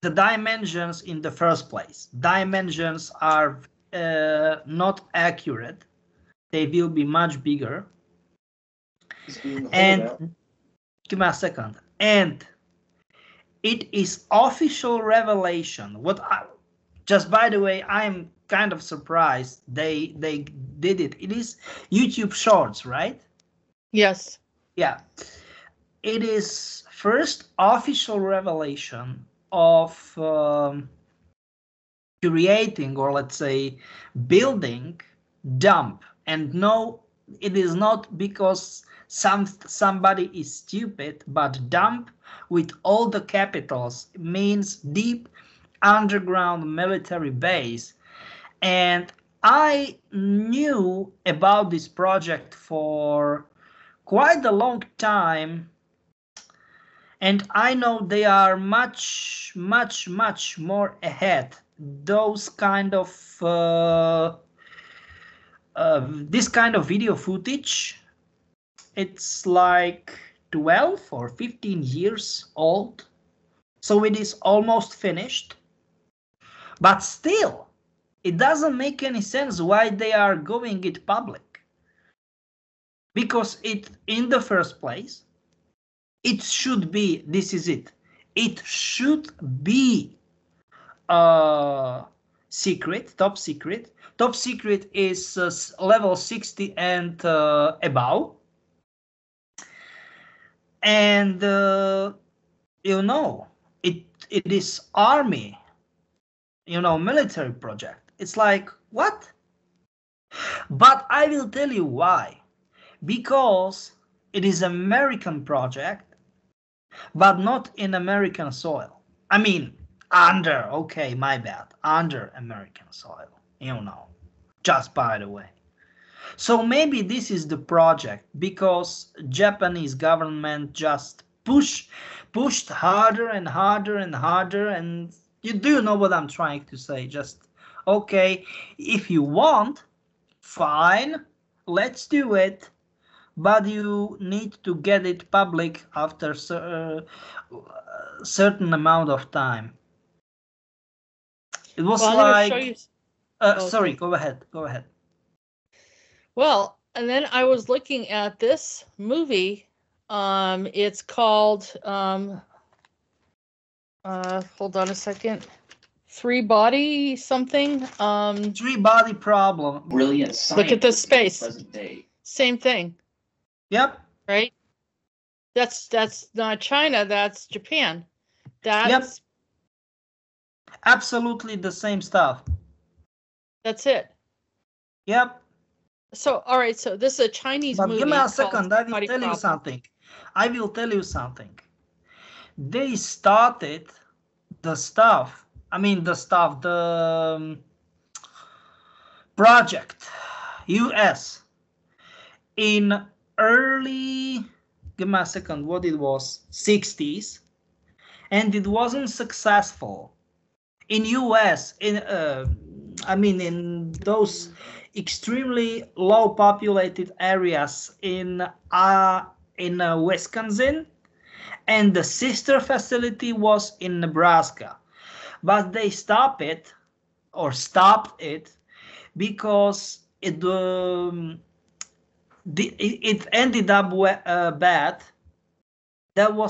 The dimensions in the first place. Dimensions are not accurate. They will be much bigger. And give me a second. And it is official revelation. Just by the way, I'm kind of surprised they did it. It is YouTube Shorts, right? Yes. Yeah. It is first official revelation of creating, or let's say building, dump. And no, it is not because somebody is stupid, but dump with all the capitals means deep underground military base. And I knew about this project for quite a long time, and I know they are much more ahead. Those kind of this kind of video footage, it's like 12 or 15 years old, so it is almost finished. But still, it doesn't make any sense why they are going it public. Because it, in the first place, it should be, this is it, it should be secret, top secret. Top secret is level 60 and above. And you know, it is army, you know, military project. It's like, what? But I will tell you why. Because it is American project, but not in American soil. I mean, under, okay, my bad, under American soil, you know, just by the way. So maybe this is the project because Japanese government just pushed harder and harder and harder, and you do know what I'm trying to say. Just, okay, if you want, fine, let's do it, but you need to get it public after certain amount of time. It was Well, like, okay. Sorry, go ahead. Well, and then I was looking at this movie. It's called, hold on a second, Three Body something. Three Body Problem. Brilliant science. Look at the space. Present day. Same thing. Yep. Right? That's not China, that's Japan. That's Yep. Absolutely the same stuff. That's it. Yep. So, all right, so this is a Chinese movie. But give me a second, I will Body tell you Problem. something. I will tell you something. They started the stuff, the project, US, in early, give me a second, what it was, 60s, and it wasn't successful. In US, in those extremely low populated areas in Wisconsin, and the sister facility was in Nebraska, but they stopped it because it ended up bad. There were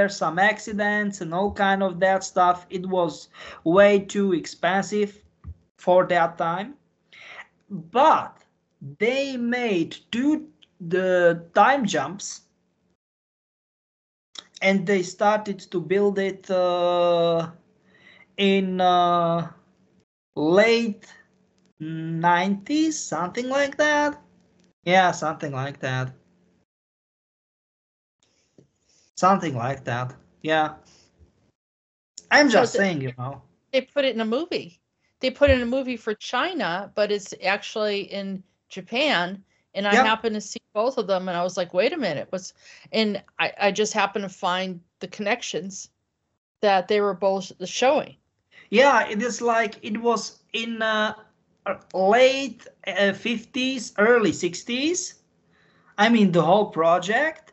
some accidents and all kind of that stuff. It was way too expensive for that time. But they made the time jumps, and they started to build it in late 90s, something like that. Yeah, something like that. Something like that. Yeah. I'm So just saying, you know. they put it in a movie. They put it in a movie for China, but it's actually in Japan. And I Yep. happened to see both of them, and I was like, wait a minute, and I just happened to find the connections that they were both showing. Yeah, it is like it was in late 50s, early 60s. I mean, the whole project.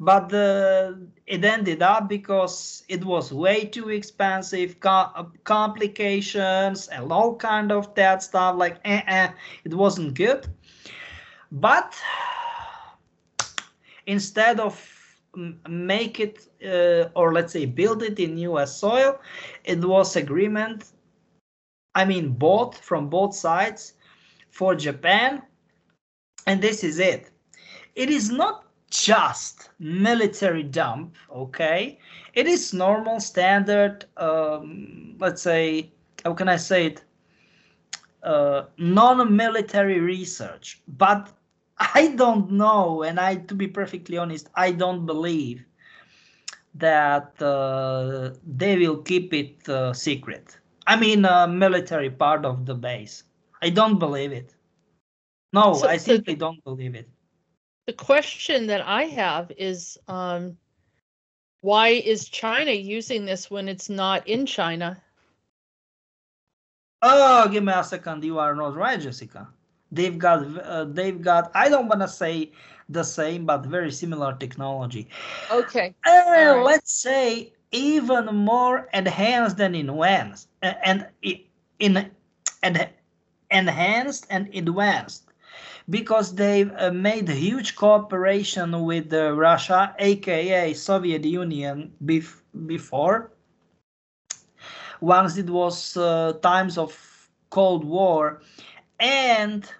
But it ended up because it was way too expensive, complications and all kind of that stuff. Like, it wasn't good. But instead of make it or let's say build it in US soil, it was agreement. I mean, both from both sides for Japan, and this is it. It is not just military dump, okay? It is normal, standard, let's say, how can I say it? Non-military research. But I don't know, and to be perfectly honest, I don't believe that they will keep it secret. I mean, military part of the base. I don't believe it. No, I simply don't believe it. The question that I have is, why is China using this when it's not in China? Oh, give me a second. You are not right, Jessica. They've got, I don't want to say the same, but very similar technology. Okay. Right. Let's say even more enhanced than enhanced, enhanced and advanced, because they've made a huge cooperation with Russia, aka Soviet Union, before. Once it was times of Cold War, and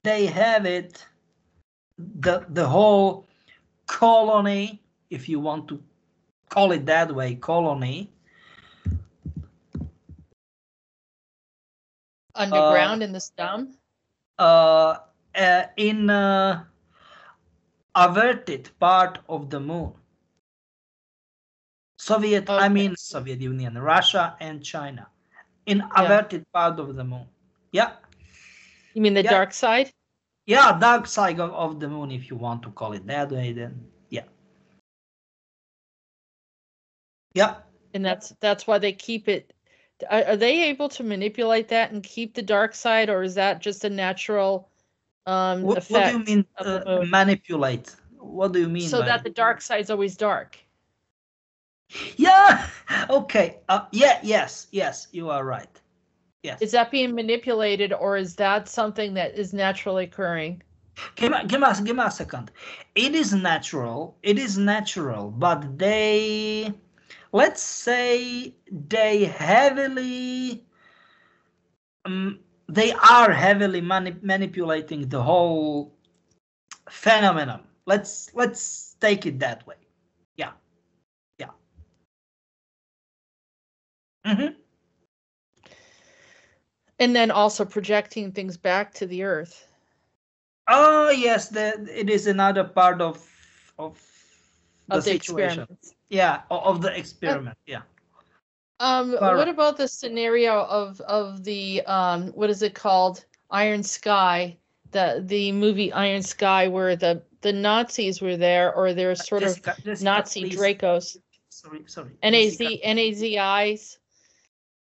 they have it, the whole colony, if you want to call it that way, colony. Underground in the stem? In averted part of the moon. Soviet, okay. I mean Soviet Union, Russia and China. In averted part of the moon. Yeah. You mean the dark side? Yeah, dark side of the moon, if you want to call it that way, then yeah. Yeah. And that's why they keep it. Are they able to manipulate that and keep the dark side, or is that just a natural effect? What do you mean manipulate? What do you mean? So that the dark side's always dark. Yeah. Okay. Yes, you are right. Yes. Is that being manipulated, or is that something that is naturally occurring? Give me a second. It is natural. But let's say they are heavily manipulating the whole phenomenon. Let's take it that way. Yeah. Mm-hmm. And then also projecting things back to the earth. Oh yes, it is another part of the situation. Yeah, of the experiment. Yeah. What about the scenario of the what is it called? Iron Sky, the movie Iron Sky, where the Nazis were there, or they're sort of Nazi please. Dracos. Sorry. NAZIs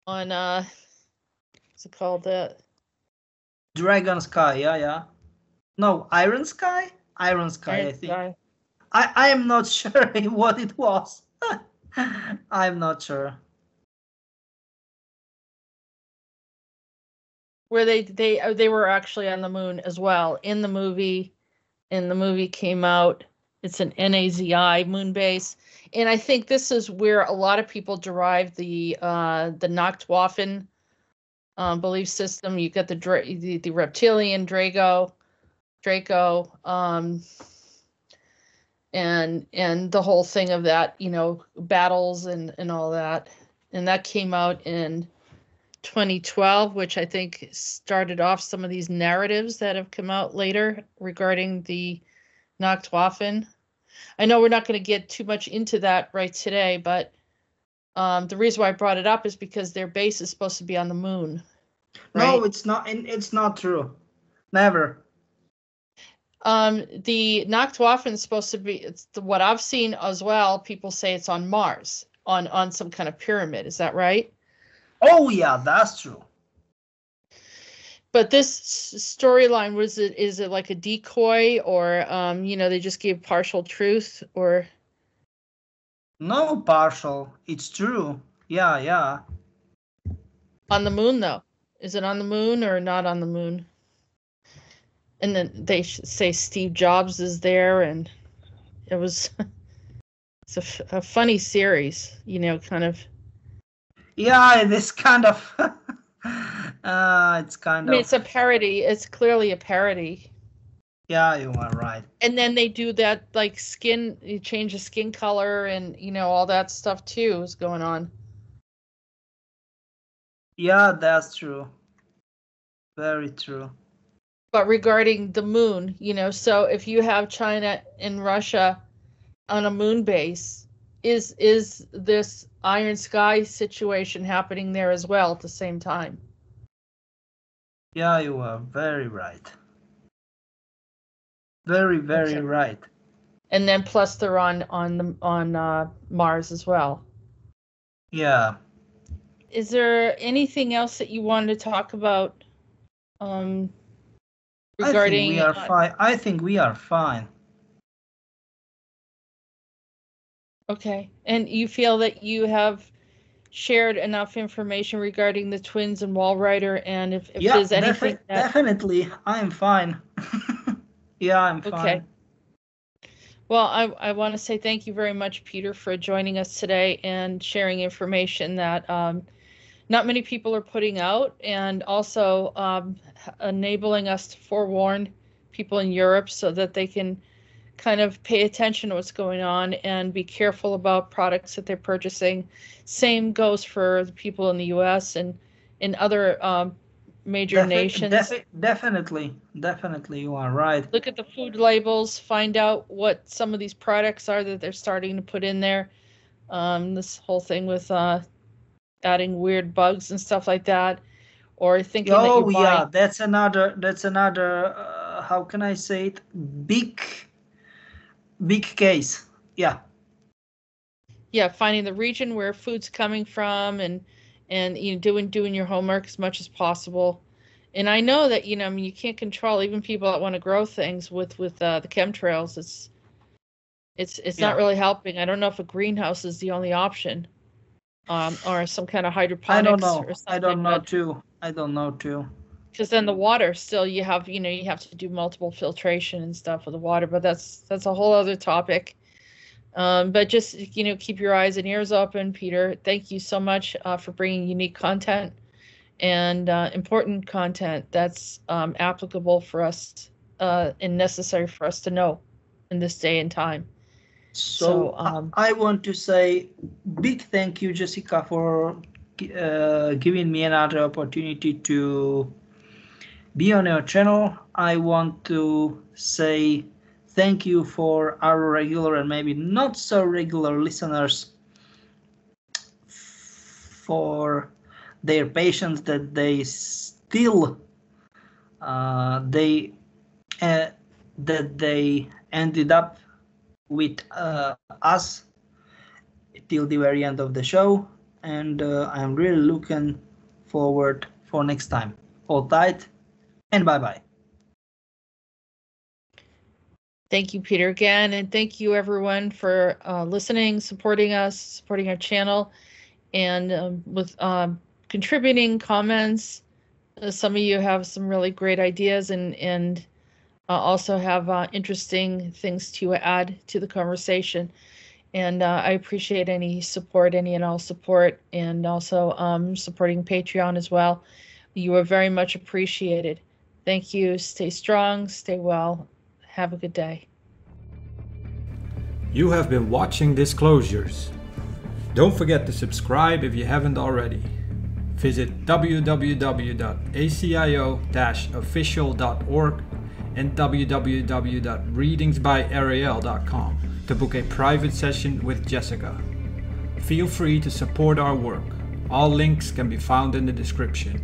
on what's it called? Dragon Sky, yeah. No, Iron Sky? Iron Sky, I think. Sky. I am not sure what it was. I'm not sure. Where they were actually on the moon as well in the movie. And the movie came out. It's an NAZI moon base, and I think this is where a lot of people derive the Nachtwaffen belief system. You got the reptilian Draco, and the whole thing of that, battles and all that, and that came out in 2012, which I think started off some of these narratives that have come out later regarding the Nachtwaffen. I know we're not going to get too much into that right today, but the reason why I brought it up is because their base is supposed to be on the moon. Right? No, it's not. It's not true. Never. The Nachtwaffen is supposed to be. It's what I've seen as well. People say it's on Mars, on some kind of pyramid. Is that right? Oh yeah, that's true. But this storyline, is it like a decoy, or they just gave partial truth, or? No partial. It's true. Yeah. On the moon, though. Is it on the moon or not on the moon? And then they say Steve Jobs is there, and it's a funny series, kind of. Yeah, this kind of. It's kind of. It's a parody. It's clearly a parody. Yeah, you are right. And then they do that, like, you change the skin color, and all that stuff too is going on. Yeah, that's true. Very true. But regarding the moon, so if you have China and Russia on a moon base, is this Iron Sky situation happening there as well at the same time? Yeah, you are very right. Very, very Okay. right. And then plus they're on Mars as well. Yeah. Is there anything else that you wanted to talk about regarding? I think we are fine. I think we are fine. Okay. And you feel that you have shared enough information regarding the twins and Walrider, and if there's anything definitely, I'm fine. Yeah, I'm fine. Okay. Well, I want to say thank you very much, Peter, for joining us today and sharing information that not many people are putting out, and also enabling us to forewarn people in Europe so that they can kind of pay attention to what's going on and be careful about products that they're purchasing. Same goes for the people in the U.S. and in other major nations. Definitely, you are right. Look at the food labels, find out what some of these products are that they're starting to put in there. This whole thing with adding weird bugs and stuff like that, or thinking that you're buying... yeah, that's another how can I say it, big case. Yeah, finding the region where food's coming from, and doing your homework as much as possible. And I know that you can't control even people that want to grow things with the chemtrails. It's not really helping. I don't know if a greenhouse is the only option, or some kind of hydroponics. I don't know. Or something, I don't know too. Because then the water still, you have to do multiple filtration and stuff with the water, but that's a whole other topic. But just keep your eyes and ears open, Peter. Thank you so much for bringing unique content and important content that's applicable for us and necessary for us to know in this day and time. So I want to say big thank you, Jessica, for giving me another opportunity to be on your channel. I want to say thank you for our regular and maybe not so regular listeners for their patience, that they still that they ended up with us till the very end of the show, and I'm really looking forward for next time. Hold tight and bye-bye. Thank you, Peter, again, and thank you everyone for listening, supporting us, supporting our channel, and with contributing comments. Some of you have some really great ideas and also have interesting things to add to the conversation. And I appreciate any support, any and all support, and also supporting Patreon as well. You are very much appreciated. Thank you. Stay strong, stay well. Have a good day. You have been watching Disclosures. Don't forget to subscribe if you haven't already. Visit www.acio-official.org and www.readingsbyarael.com to book a private session with Jessica. Feel free to support our work. All links can be found in the description.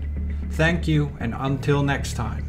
Thank you, and until next time.